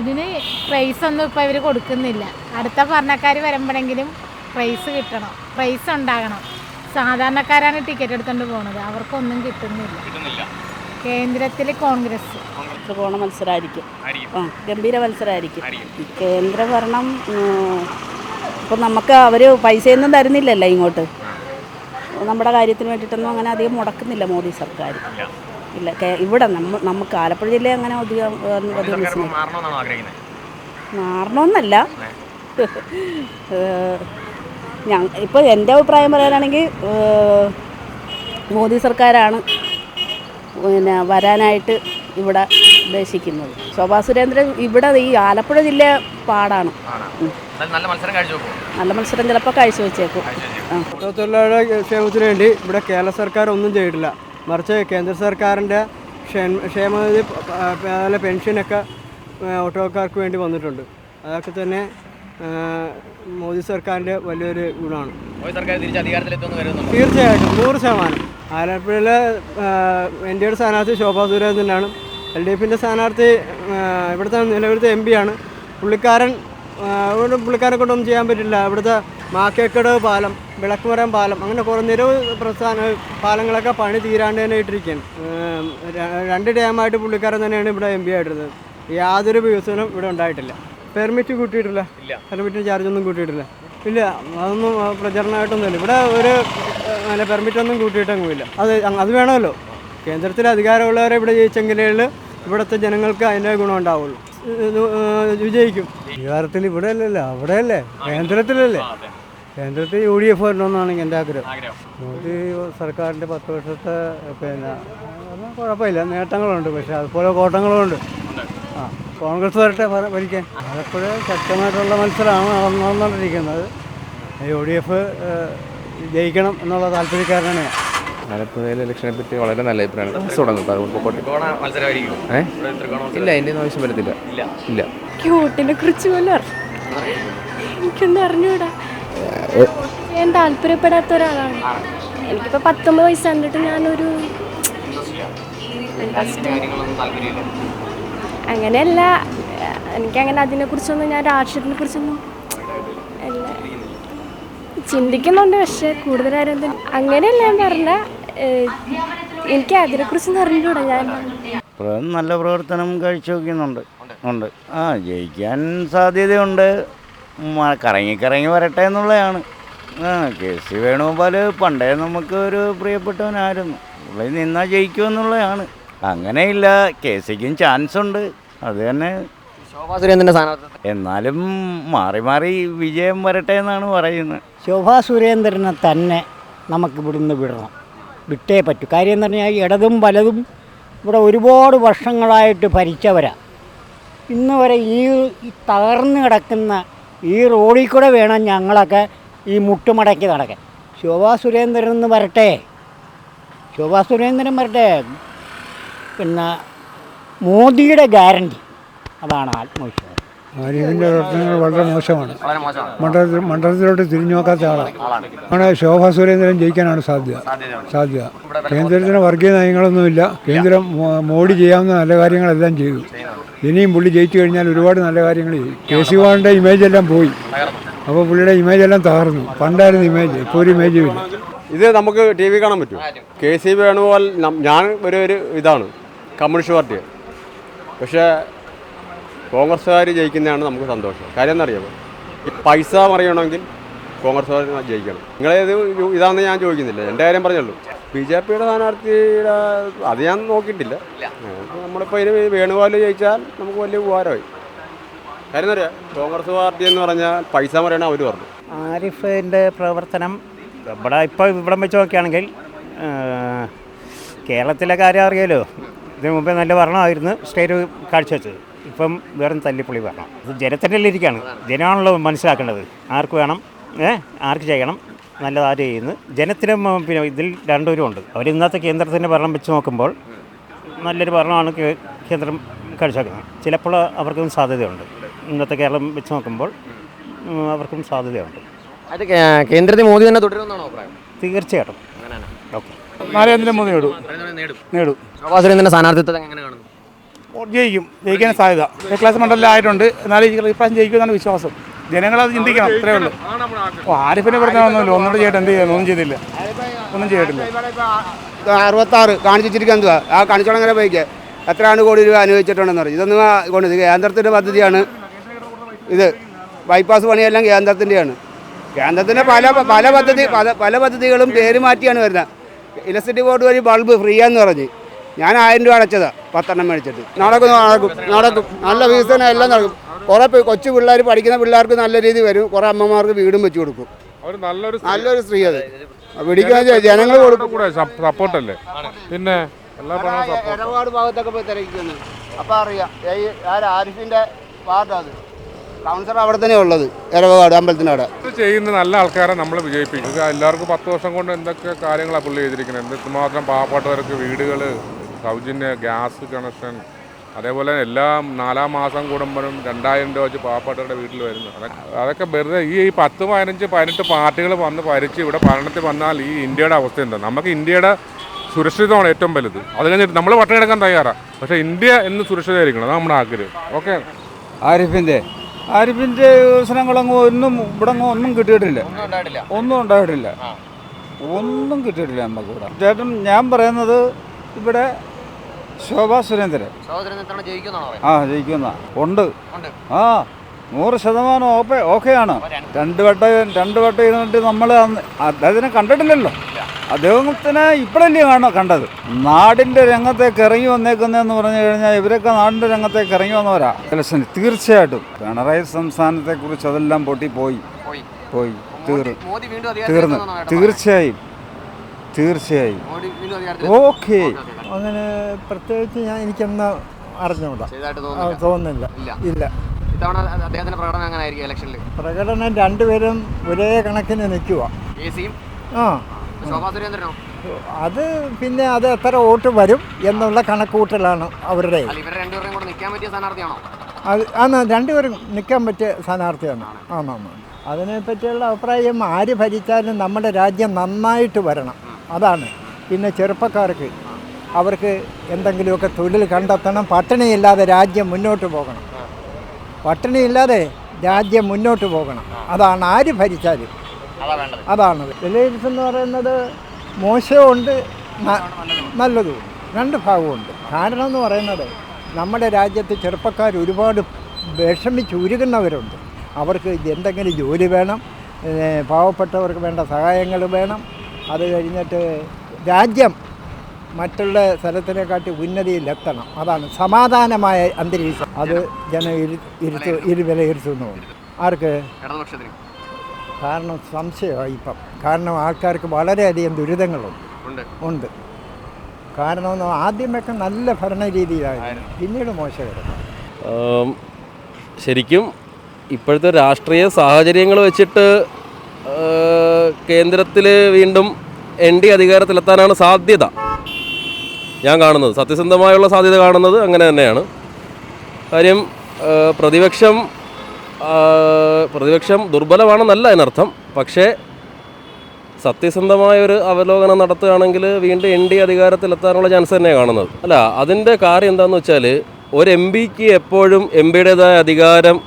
ഇതിന് പ്രൈസ് ഒന്നും ഇപ്പോൾ ഇവർ കൊടുക്കുന്നില്ല. അടുത്ത ഭരണക്കാർ വരുമ്പോഴെങ്കിലും പ്രൈസ് കിട്ടണം, പ്രൈസ് ഉണ്ടാകണം. സാധാരണക്കാരാണ് ടിക്കറ്റ് എടുത്തുകൊണ്ട് പോകുന്നത്, അവർക്കൊന്നും കിട്ടുന്നില്ല. കേന്ദ്രത്തിൽ കോൺഗ്രസ് ത്രികോണ മത്സരമായിരിക്കും. ഗംഭീര മത്സരമായിരിക്കും. കേന്ദ്ര ഭരണം ഇപ്പം നമുക്ക് അവർ പൈസയൊന്നും തരുന്നില്ലല്ലോ ഇങ്ങോട്ട്. നമ്മുടെ കാര്യത്തിന് വേണ്ടിയിട്ടൊന്നും അങ്ങനെ അധികം മുടക്കുന്നില്ല മോദി സർക്കാർ. ഇല്ല, ഇവിടെ നമുക്ക് ആലപ്പുഴ ജില്ലയിൽ അങ്ങനെ അധികം മാറണമെന്നല്ല. ഇപ്പോൾ എൻ്റെ അഭിപ്രായം പറയാനാണെങ്കിൽ മോദി സർക്കാരാണ് വരാനായിട്ട് ഇവിടെ ഉദ്ദേശിക്കുന്നത്. ശോഭാ സുരേന്ദ്രൻ ഇവിടെ ഈ ആലപ്പുഴ ജില്ല പാടാണ്. നല്ല മത്സരം ചിലപ്പോൾ കാഴ്ചവെച്ചേക്കും. തൊഴിലാളികളുടെ ക്ഷേമത്തിന് വേണ്ടി ഇവിടെ കേരള സർക്കാർ ഒന്നും ചെയ്തിട്ടില്ല. മറിച്ച് കേന്ദ്ര സർക്കാരിൻ്റെ ക്ഷേമനിധി അതുപോലെ പെൻഷനൊക്കെ ഓട്ടോക്കാർക്ക് വേണ്ടി വന്നിട്ടുണ്ട്. അതൊക്കെ തന്നെ മോദി സർക്കാരിൻ്റെ വലിയൊരു ഗുണമാണ്. തീർച്ചയായിട്ടും 100%. ആലപ്പുഴയിലെ NDAയുടെ സ്ഥാനാർത്ഥി ശോഭാ സുരേന്ദ്രനാണ്. LDFിൻ്റെ സ്ഥാനാർത്ഥി ഇവിടുത്തെ നിലവിലത്തെ MP ആണ്. പുള്ളിക്കാരെ കൊണ്ടൊന്നും ചെയ്യാൻ പറ്റില്ല. ഇവിടുത്തെ മാക്കേക്കട് പാലം, വിളക്കുമരം പാലം, അങ്ങനെ കുറേ നിരവധി പാലങ്ങളൊക്കെ പണി തീരാണ്ട് തന്നെ ഇട്ടിരിക്കുകയാണ്. 2 ഡാമായിട്ട് പുള്ളിക്കാരൻ തന്നെയാണ് ഇവിടെ MP ആയിട്ടിരുന്നത്. യാതൊരു വികസനവും ഇവിടെ ഉണ്ടായിട്ടില്ല. പെർമിറ്റ് കൂട്ടിയിട്ടില്ല, പെർമിറ്റിന് ചാർജൊന്നും കൂട്ടിയിട്ടില്ല. ഇല്ല, അതൊന്നും പ്രചരണമായിട്ടൊന്നുമില്ല. ഇവിടെ ഒരു പെർമിറ്റൊന്നും കൂട്ടിയിട്ടൊന്നുമില്ല. അത് വേണമല്ലോ. കേന്ദ്രത്തിൽ അധികാരമുള്ളവരെ ഇവിടെ ജയിച്ചെങ്കിലേ ഇവിടുത്തെ ജനങ്ങൾക്ക് അതിൻ്റെ ഗുണം ഉണ്ടാവുള്ളൂ. വിജയിക്കും. അധികാരത്തിൽ ഇവിടെ അല്ലല്ലോ, അവിടെയല്ലേ, കേന്ദ്രത്തിലല്ലേ. കേന്ദ്രത്തിൽ UDF വരണമെന്നാണ് എൻ്റെ ആഗ്രഹം. മോദി സർക്കാരിൻ്റെ 10 വർഷത്തെ കുഴപ്പമില്ല, നേട്ടങ്ങളുണ്ട്. പക്ഷേ അതുപോലെ കോട്ടങ്ങളുമുണ്ട്. കോൺഗ്രസ് വരട്ടെ ഭരിക്കാൻ. ആലപ്പുഴ ശക്തമായിട്ടുള്ള മത്സരമാണ് നടന്നുകൊണ്ടിരിക്കുന്നത്. UDF ജയിക്കണം എന്നുള്ള താല്പര്യക്കാരനാണ് ഞാൻ. ആലപ്പുഴയിലെ ഇലക്ഷനെ പറ്റി വളരെ നല്ല അഭിപ്രായമാണ്. തുടങ്ങും. ഇല്ല, എൻ്റെ ഒന്നും ആവശ്യം വരത്തില്ല. ഇല്ല, ക്യൂട്ടിനെ കുറിച്ച് പോലും എനിക്കൊന്നും അറിഞ്ഞൂടാ. ഞാൻ താല്പര്യപ്പെടാത്ത ഒരാളാണ്. എനിക്കിപ്പോൾ 19 വയസ്സ് കണ്ടിട്ട് ഞാനൊരു അങ്ങനെയല്ല. എനിക്കങ്ങനെ അതിനെക്കുറിച്ചൊന്നും, ഞാൻ രാഷ്ട്രീയത്തിനെ കുറിച്ചൊന്നും അല്ല ചിന്തിക്കുന്നുണ്ട്. പക്ഷേ കൂടുതലാരും അങ്ങനെയല്ല ഞാൻ പറഞ്ഞ, എനിക്ക് അതിനെക്കുറിച്ചൊന്നും അറിഞ്ഞൂടാ. ഞാൻ നല്ല പ്രവർത്തനം കാഴ്ചവെക്കുന്നുണ്ട്. ഉണ്ട്. ജയിക്കാൻ സാധ്യതയുണ്ട്. കറങ്ങി വരട്ടെ എന്നുള്ളതാണ്. KC വേണുഗോപാൽ പണ്ടേ നമുക്ക് ഒരു പ്രിയപ്പെട്ടവനായിരുന്നു. പുള്ളി നിന്നാൽ ജയിക്കുമെന്നുള്ളതാണ്. അങ്ങനെയില്ല, KCക്കും ചാൻസ് ഉണ്ട്. അത് തന്നെ. ശോഭാ സുരേന്ദ്രൻ്റെ സ്ഥാനാർത്ഥി എന്നാലും മാറി മാറി വിജയം വരട്ടെ എന്നാണ് പറയുന്നത്. ശോഭാ സുരേന്ദ്രനെ തന്നെ നമുക്ക് ഇവിടുന്ന് വിടണം, വിട്ടേ പറ്റൂ. കാര്യം എന്ന് പറഞ്ഞാൽ ഇടതും വലതും ഇവിടെ ഒരുപാട് വർഷങ്ങളായിട്ട് ഭരിച്ചവരാ. ഇന്ന് വരെ ഈ തകർന്നു കിടക്കുന്ന ഈ റോഡിൽ കൂടെ വേണം ഞങ്ങളൊക്കെ ഈ മുട്ടുമടക്കി നടക്കാൻ. ശോഭാ സുരേന്ദ്രൻ എന്ന് വരട്ടെ, ശോഭാ സുരേന്ദ്രൻ വരട്ടെ. പിന്നെ മോദിയുടെ ഗ്യാരണ്ടി, അതാണ് ആത്മവിശ്വാസം. ആരിഫിൻ്റെ പ്രവർത്തനങ്ങൾ വളരെ മോശമാണ്. മണ്ഡലത്തിലോട്ട് തിരിഞ്ഞു നോക്കാത്ത ആളാണ്. അങ്ങനെ ശോഭാ സുരേന്ദ്രൻ ജയിക്കാനാണ് സാധ്യത. കേന്ദ്രത്തിന് വർഗീയ നയങ്ങളൊന്നുമില്ല. കേന്ദ്രം മോഡി ചെയ്യാവുന്ന നല്ല കാര്യങ്ങളെല്ലാം ചെയ്തു. ഇനിയും പുള്ളി ജയിച്ചു കഴിഞ്ഞാൽ ഒരുപാട് നല്ല കാര്യങ്ങൾ ചെയ്യും. കേജ്രിവാളിൻ്റെ ഇമേജ് എല്ലാം പോയി. അപ്പോൾ പുള്ളിയുടെ ഇമേജ് എല്ലാം തകർന്നു. പണ്ടായിരുന്നു ഇമേജ്, ഇപ്പോൾ ഒരു ഇമേജും ഇല്ല. ഇത് നമുക്ക് TV കാണാൻ പറ്റും. KC വേണുഗോപാൽ ഞാൻ ഒരു ഇതാണ് കമ്മ്യൂണിസ്റ്റ് പാർട്ടി. പക്ഷേ കോൺഗ്രസ്സുകാർ ജയിക്കുന്നതാണ് നമുക്ക് സന്തോഷം. കാര്യം എന്നറിയാമോ, ഈ പൈസ മറിയണമെങ്കിൽ കോൺഗ്രസ്സുകാർ ജയിക്കണം. നിങ്ങളേത് ഇതാണെന്ന് ഞാൻ ചോദിക്കുന്നില്ല, എൻ്റെ കാര്യം പറഞ്ഞുള്ളൂ. BJPയുടെ സ്ഥാനാർത്ഥിയുടെ അത് ഞാൻ നോക്കിയിട്ടില്ല. നമ്മളിപ്പോൾ ഇതിന് വേണുഗോപാൽ ജയിച്ചാൽ നമുക്ക് വലിയ ഉപകാരമായി. കാര്യം എന്നറിയാം, കോൺഗ്രസ് പാർട്ടി എന്ന് പറഞ്ഞാൽ പൈസ മറിയണം അവർ പറഞ്ഞു. ആരിഫിൻ്റെ പ്രവർത്തനം ഇവിടെ വെച്ച് നോക്കുകയാണെങ്കിൽ കേരളത്തിലെ കാര്യം അറിയാലോ. ഇതിനു മുമ്പേ നല്ല ഭരണമായിരുന്നു സ്റ്റേറ്റ് കാഴ്ചവെച്ചത്. ഇപ്പം വേറെ തല്ലിപ്പൊളി ഭരണം. ഇത് ജനത്തിൻ്റെ ഇരിക്കുകയാണ്. ജനമാണല്ലോ മനസ്സിലാക്കേണ്ടത്. ആർക്ക് വേണം, ആർക്ക് ചെയ്യണം, നല്ലതാര് ചെയ്യുന്നു. ജനത്തിനും പിന്നെ ഇതിൽ രണ്ടുപേരും ഉണ്ട്. അവർ ഇന്നത്തെ കേന്ദ്രത്തിൻ്റെ ഭരണം വെച്ച് നോക്കുമ്പോൾ നല്ലൊരു ഭരണമാണ് കേന്ദ്രം കാഴ്ചവെക്കുന്നത്. ചിലപ്പോൾ അവർക്കും സാധ്യതയുണ്ട്. ഇന്നത്തെ കേരളം വെച്ച് നോക്കുമ്പോൾ അവർക്കും സാധ്യതയുണ്ട്. അത് കേന്ദ്രത്തിൽ മോദി തന്നെ തുടരുമെന്നാണോ അഭിപ്രായം? തീർച്ചയായിട്ടും. ഓക്കെ, നരേന്ദ്രമോദി നേടും. ശോഭാ സുരേന്ദ്രൻ്റെ സ്ഥാനാർത്ഥിത്വം എങ്ങനെ കാണുന്നു? ജയിക്കാൻ സാധ്യത. ക്ലാസ് മണ്ഡലമായിട്ടുണ്ട്. എന്നാലും ഇപ്രാവശ്യം ജയിക്കുമെന്നാണ് വിശ്വാസം. ജനങ്ങളത് ചിന്തിക്കണം, അത്രേ ഉള്ളൂ. ആരിഫിനെ പറഞ്ഞൊന്നുമില്ല. ഒന്നുകൂടെ ചെയ്യട്ടെ, എന്ത് ചെയ്യാൻ ഒന്നും ചെയ്തിട്ടില്ല. 66 കാണിച്ചിരിക്കാൻ എന്തുവാ ആ കാണിച്ചോളങ്ങനെ പോയിക്കേ എത്രയാണ് കോടി രൂപ അനുവദിച്ചിട്ടുണ്ടെന്ന് പറഞ്ഞു. ഇതൊന്നും കൊണ്ട് കേന്ദ്രത്തിൻ്റെ പദ്ധതിയാണ്. ഇത് ബൈപ്പാസ് പണിയെല്ലാം കേന്ദ്രത്തിൻ്റെയാണ്. കേന്ദ്രത്തിൻ്റെ പല പദ്ധതികളും പേര് മാറ്റിയാണ് വരുന്നത്. ഇലക്ട്രിസിറ്റി ബോർഡ് വഴി ബൾബ് ഫ്രീ ആന്ന് പറഞ്ഞ് ഞാൻ 1000 രൂപ അടച്ചതാണ് 10 എണ്ണം മേടിച്ചിട്ട്. നടക്കും നല്ല വികസനം എല്ലാം നടക്കും. കുറേ കൊച്ചു പിള്ളേർ പഠിക്കുന്ന പിള്ളേർക്ക് നല്ല രീതി വരും. കുറേ അമ്മമാർക്ക് വീടും വെച്ച് കൊടുക്കും. നല്ലൊരു സ്ത്രീ അത് പിടിക്കാൻ ജനങ്ങൾ കൊടുക്കും. സപ്പോർട്ടല്ലേ പിന്നെ ഇടപാട് ഭാഗത്തൊക്കെ പോയി തിരക്കുന്നത്. അപ്പോൾ അറിയാം ആരിഫിൻ്റെ വാർഡാണ്. കൗൺസിലർ അവിടെ തന്നെ ഉള്ളത്, എരവകാട് അമ്പലത്തിനവിടെ. ചെയ്യുന്ന നല്ല ആൾക്കാരെ നമ്മൾ വിജയിപ്പിക്കുക. എല്ലാവർക്കും 10 വർഷം കൊണ്ട് എന്തൊക്കെ കാര്യങ്ങളാണ് പുള്ളി ചെയ്തിരിക്കുന്നത്. എന്തുമാത്രം പാവപ്പെട്ടവർക്ക് വീടുകൾ, സൗജന്യ ഗ്യാസ് കണക്ഷൻ, അതേപോലെ എല്ലാം 4 മാസം കൂടുമ്പോഴും 2000 രൂപ വെച്ച് പാവപ്പെട്ടവരുടെ വീട്ടിൽ വരുന്നു. അതൊക്കെ വെറുതെ ഈ 10, 15, 18 പാർട്ടികൾ വന്ന് ഭരിച്ച് ഇവിടെ ഭരണത്തിൽ വന്നാൽ ഈ ഇന്ത്യയുടെ അവസ്ഥ എന്താ? നമുക്ക് ഇന്ത്യയുടെ സുരക്ഷിതമാണ് ഏറ്റവും വലുത്. അത് കഴിഞ്ഞിട്ട് നമ്മൾ പട്ടിണി എടുക്കാൻ തയ്യാറാണ്. പക്ഷേ ഇന്ത്യ എന്ന് സുരക്ഷിതമായിരിക്കണം, അത് നമ്മുടെ ആഗ്രഹം. ഓക്കെ. ആരിഫിൻ്റെ വികസനങ്ങളങ്ങ് ഒന്നും കിട്ടിയിട്ടില്ല. ഒന്നും കിട്ടിയിട്ടില്ല നമുക്ക് ഇവിടെ. ചേട്ടൻ ഞാൻ പറയുന്നത് ഇവിടെ ശോഭാ സുരേന്ദ്രൻ ജയിക്കുന്ന ഉണ്ട്. 100% ഓക്കെയാണ്. രണ്ട് വട്ടം ഇരുന്നിട്ട് നമ്മൾ അദ്ദേഹത്തിനെ കണ്ടിട്ടില്ലല്ലോ. അദ്ദേഹത്തിന് ഇപ്പോഴല്ലേ കണ്ടത്. നാടിൻ്റെ രംഗത്തേക്ക് ഇറങ്ങി വന്നേക്കുന്നതെന്ന് പറഞ്ഞു കഴിഞ്ഞാൽ ഇവരൊക്കെ നാടിൻ്റെ രംഗത്തേക്ക് ഇറങ്ങി വന്നവരാ. ഇലക്ഷന് തീർച്ചയായിട്ടും പിണറായി സംസ്ഥാനത്തെക്കുറിച്ച് അതെല്ലാം പോയി തീർന്നു. തീർച്ചയായും ഓക്കെ. അങ്ങനെ പ്രത്യേകിച്ച് എനിക്കെന്നാ അറിഞ്ഞൂടാ, തോന്നുന്നില്ല. ഇല്ല. പ്രകടനം രണ്ടുപേരും ഒരേ കണക്കിന് നിൽക്കുക. അത് പിന്നെ അത് എത്ര വോട്ട് വരും എന്നുള്ള കണക്കൂട്ടലാണ് അവരുടെ. ആണ് രണ്ടുപേരും നിൽക്കാൻ പറ്റിയ സ്ഥാനാർത്ഥിയാണ്. ആണാണ്. അതിനെപ്പറ്റിയുള്ള അഭിപ്രായം ആര് ഭരിച്ചാലും നമ്മുടെ രാജ്യം നന്നായിട്ട് വരണം, അതാണ്. പിന്നെ ചെറുപ്പക്കാർക്ക് അവർക്ക് എന്തെങ്കിലുമൊക്കെ തൊഴിൽ കണ്ടെത്തണം. പട്ടിണിയില്ലാതെ രാജ്യം മുന്നോട്ട് പോകണം. പട്ടിണിയില്ലാതെ രാജ്യം മുന്നോട്ട് പോകണം. അതാണ് ആര് ഭരിച്ചാലും അതാണ്. വിലയിരുത്തെന്ന് പറയുന്നത് മോശമുണ്ട്, നല്ലതും രണ്ട് ഭാഗമുണ്ട്. കാരണം എന്ന് പറയുന്നത് നമ്മുടെ രാജ്യത്ത് ചെറുപ്പക്കാർ ഒരുപാട് വിഷമിച്ചുരുകുന്നവരുണ്ട്. അവർക്ക് എന്തെങ്കിലും ജോലി വേണം, പാവപ്പെട്ടവർക്ക് വേണ്ട സഹായങ്ങൾ വേണം. അത് കഴിഞ്ഞിട്ട് രാജ്യം മറ്റുള്ള സ്ഥലത്തിനെക്കാട്ടി ഉന്നതിയിലെത്തണം. അതാണ് സമാധാനമായ അന്തരീക്ഷം. അത് വിലയിരുത്തുന്നുണ്ട്. ആർക്ക്? കാരണം സംശയമായി ഇപ്പം. കാരണം ആൾക്കാർക്ക് വളരെയധികം ദുരിതങ്ങളുണ്ട്. കാരണം ആദ്യമൊക്കെ നല്ല ഭരണ രീതിയിലായിരുന്നു, പിന്നീട് മോശകരമാണ്. ശരിക്കും ഇപ്പോഴത്തെ രാഷ്ട്രീയ സാഹചര്യങ്ങൾ വെച്ചിട്ട് കേന്ദ്രത്തിൽ വീണ്ടും ND അധികാരത്തിലെത്താനാണ് സാധ്യത ഞാൻ കാണുന്നത്. സത്യസന്ധമായുള്ള സാധ്യത കാണുന്നത് അങ്ങനെ തന്നെയാണ്. കാര്യം പ്രതിപക്ഷം ദുർബലമാണെന്നല്ല അതിനർത്ഥം. പക്ഷേ സത്യസന്ധമായൊരു അവലോകനം നടത്തുകയാണെങ്കിൽ വീണ്ടും ND അധികാരത്തിലെത്താനുള്ള ചാൻസ് തന്നെയാണ് കാണുന്നത്. അല്ല, അതിൻ്റെ കാര്യം എന്താണെന്ന് വെച്ചാൽ ഒരു MPക്ക് എപ്പോഴും MPയുടേതായ അധികാരം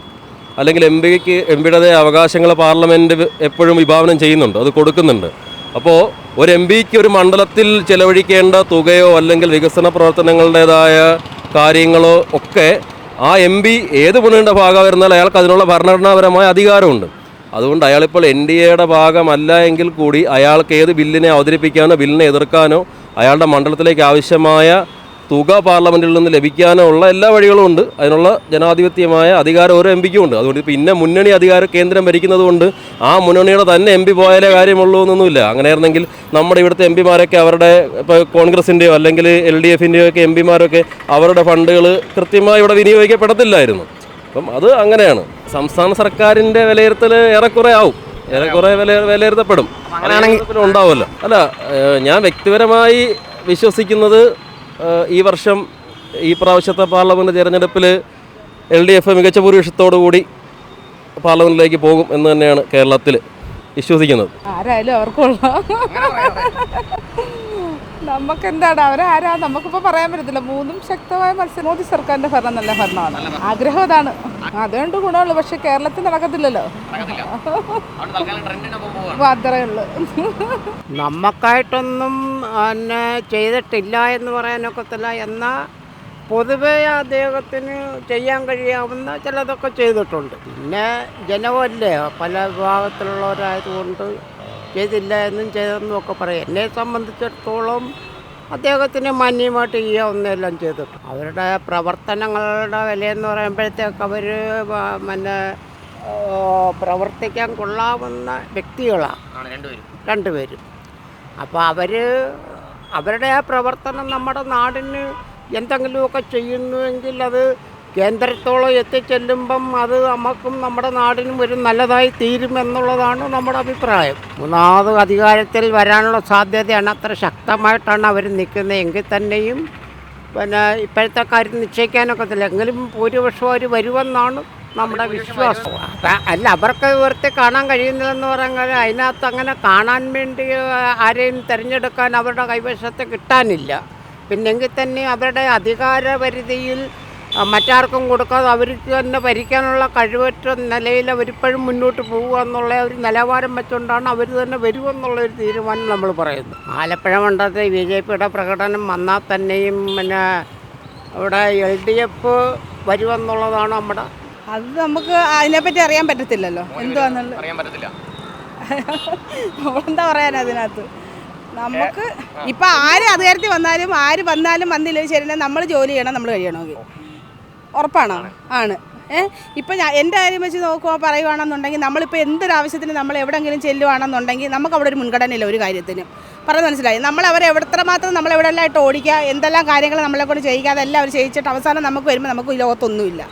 അല്ലെങ്കിൽ MPയുടേതായ അവകാശങ്ങൾ പാർലമെൻറ്റ് എപ്പോഴും വിഭാവനം ചെയ്യുന്നുണ്ട്, അത് കൊടുക്കുന്നുണ്ട്. അപ്പോൾ ഒരു MPക്ക് ഒരു മണ്ഡലത്തിൽ ചെലവഴിക്കേണ്ട തുകയോ അല്ലെങ്കിൽ വികസന പ്രവർത്തനങ്ങളുടേതായ കാര്യങ്ങളോ ഒക്കെ ആ MP ഏത് മുന്നണിയുടെ ഭാഗം വരുന്നാൽ അയാൾക്ക് അതിനുള്ള ഭരണഘടനാപരമായ അധികാരമുണ്ട്. അതുകൊണ്ട് അയാളിപ്പോൾ NDAയുടെ ഭാഗമല്ല എങ്കിൽ കൂടി അയാൾക്ക് ഏത് ബില്ലിനെ അവതരിപ്പിക്കാനോ ബില്ലിനെ എതിർക്കാനോ അയാളുടെ മണ്ഡലത്തിലേക്ക് ആവശ്യമായ തുക പാർലമെൻറ്റിൽ നിന്ന് ലഭിക്കാനോ ഉള്ള എല്ലാ വഴികളും ഉണ്ട്. അതിനുള്ള ജനാധിപത്യമായ അധികാരം ഓരോ MPക്കും ഉണ്ട്. അതുകൊണ്ട് പിന്നെ മുന്നണി അധികാരം കേന്ദ്രം ഭരിക്കുന്നത് കൊണ്ട് ആ മുന്നണിയുടെ തന്നെ MP പോയാലേ കാര്യമുള്ളൂ എന്നൊന്നുമില്ല. അങ്ങനെയായിരുന്നെങ്കിൽ നമ്മുടെ ഇവിടുത്തെ MPമാരൊക്കെ അവരുടെ ഇപ്പോൾ കോൺഗ്രസിൻ്റെയോ അല്ലെങ്കിൽ LDFൻ്റെയോ ഒക്കെ MPമാരൊക്കെ അവരുടെ ഫണ്ടുകൾ കൃത്യമായി ഇവിടെ വിനിയോഗിക്കപ്പെടത്തില്ലായിരുന്നു. അപ്പം അത് അങ്ങനെയാണ്. സംസ്ഥാന സർക്കാരിൻ്റെ വിലയിരുത്തൽ ഏറെക്കുറെ വിലയിരുത്തപ്പെടും. അങ്ങനെയാണെങ്കിൽ ഉണ്ടാവുമല്ലോ. അല്ല, ഞാൻ വ്യക്തിപരമായി വിശ്വസിക്കുന്നത് ഈ പ്രാവശ്യത്തെ പാർലമെൻറ്റ് തിരഞ്ഞെടുപ്പിൽ LDF മികച്ച ഭൂരിപക്ഷത്തോടു കൂടി പാർലമെൻറ്റിലേക്ക് പോകും എന്ന് തന്നെയാണ് കേരളത്തിൽ വിശ്വസിക്കുന്നത്. ആരായാലും അവർക്കുള്ള നമുക്കെന്താണ് അവരാരാ നമുക്കിപ്പോൾ പറയാൻ പറ്റത്തില്ല. മൂന്നും ശക്തമായ മത്സരം. മോദി സർക്കാരിൻ്റെ ഭരണം നല്ല ഭരണമാണ്, ആഗ്രഹം അതാണ്. അതുകൊണ്ട് ഗുണമുള്ളൂ. പക്ഷെ കേരളത്തിൽ നടക്കത്തില്ലല്ലോ, അത്രേ ഉള്ളൂ. നമുക്കായിട്ടൊന്നും പിന്നെ ചെയ്തിട്ടില്ല എന്ന് പറയാനൊക്കത്തില്ല. എന്നാൽ പൊതുവെ അദ്ദേഹത്തിന് ചെയ്യാൻ കഴിയാവുന്ന ചിലതൊക്കെ ചെയ്തിട്ടുണ്ട്. പിന്നെ ജനമല്ലേ, പല വിഭാഗത്തിലുള്ളവരായതുകൊണ്ട് ചെയ്തില്ല എന്നും ചെയ്തെന്നും ഒക്കെ പറയും. എന്നെ സംബന്ധിച്ചിടത്തോളം അദ്ദേഹത്തിന് മാന്യമായിട്ട് ചെയ്യാവുന്നതെല്ലാം ചെയ്തിട്ടുണ്ട്. അവരുടെ പ്രവർത്തനങ്ങളുടെ വിലയെന്ന് പറയുമ്പോഴത്തേക്ക് അവർ പിന്നെ പ്രവർത്തിക്കാൻ കൊള്ളാവുന്ന വ്യക്തികളാണ് രണ്ടുപേരും. അപ്പോൾ അവരുടെ ആ പ്രവർത്തനം നമ്മുടെ നാടിന് എന്തെങ്കിലുമൊക്കെ ചെയ്യുന്നുവെങ്കിൽ അത് കേന്ദ്രത്തോളം എത്തിച്ചെല്ലുമ്പം അത് നമുക്കും നമ്മുടെ നാടിനും ഒരു നല്ലതായി തീരുമെന്നുള്ളതാണ് നമ്മുടെ അഭിപ്രായം. മൂന്നാമത് അധികാരത്തിൽ വരാനുള്ള സാധ്യതയാണ്. അത്ര ശക്തമായിട്ടാണ് അവർ നിൽക്കുന്നത് എങ്കിൽ തന്നെയും പിന്നെ ഇപ്പോഴത്തെ കാര്യം നിശ്ചയിക്കാനൊക്കത്തില്ല. എങ്കിലും ഭൂരിപക്ഷം അവർ വരുമെന്നാണ് നമ്മുടെ വിശ്വാസം. അല്ല, അവർക്ക് വെറുതെ കാണാൻ കഴിയുന്നില്ലെന്ന് പറഞ്ഞാൽ അതിനകത്ത് അങ്ങനെ കാണാൻ വേണ്ടി ആരെയും തിരഞ്ഞെടുക്കാൻ അവരുടെ കൈവശത്തെ കിട്ടാനില്ല. പിന്നെങ്കിൽ തന്നെ അവരുടെ അധികാരപരിധിയിൽ മറ്റാർക്കും കൊടുക്കാതെ അവർക്ക് തന്നെ ഭരിക്കാനുള്ള കഴിവറ്റ നിലയിൽ അവരിപ്പോഴും മുന്നോട്ട് പോകുക എന്നുള്ള ഒരു നിലവാരം വെച്ചുകൊണ്ടാണ് അവർ തന്നെ വരുമെന്നുള്ളൊരു തീരുമാനം നമ്മൾ പറയുന്നത്. ആലപ്പുഴ മണ്ഡലത്തിൽ BJPയുടെ പ്രകടനം വന്നാൽ തന്നെയും പിന്നെ അവിടെ LDF വരുമെന്നുള്ളതാണ് നമ്മുടെ. അത് നമുക്ക് അതിനെപ്പറ്റി അറിയാൻ പറ്റത്തില്ലല്ലോ, എന്തുവാന്നുള്ളത് നമ്മളെന്താ പറയാൻ അതിനകത്ത്. നമുക്ക് ഇപ്പം ആര് അധികാരത്തിൽ വന്നാലും ആര് വന്നാലും വന്നില്ലെങ്കിൽ ശരി, നമ്മൾ ജോലി ചെയ്യണം, നമ്മൾ കഴിയണമെങ്കിൽ ഉറപ്പാണോ? ആണ്. ഇപ്പം എൻ്റെ കാര്യം വെച്ച് പറയുകയാണെന്നുണ്ടെങ്കിൽ നമ്മളിപ്പോൾ എന്തൊരാവശ്യത്തിന് നമ്മൾ എവിടെയെങ്കിലും ചെല്ലുവാണെന്നുണ്ടെങ്കിൽ നമുക്ക് അവിടെ ഒരു മുൻഗണനയില്ല ഒരു കാര്യത്തിന്. പറഞ്ഞ് മനസ്സിലായി. നമ്മളവരെ എത്രമാത്രം നമ്മളെവിടെയെല്ലാമായിട്ട് ഓടിക്കുക, എന്തെല്ലാം കാര്യങ്ങൾ നമ്മളെ കൊണ്ട് ചെയ്യിക്കാതെ എല്ലാം അവർ ചെയ്യിച്ചിട്ട് അവസാനം നമുക്ക് വരുമ്പോൾ നമുക്ക് ഈ ലോകത്തൊന്നുമില്ല.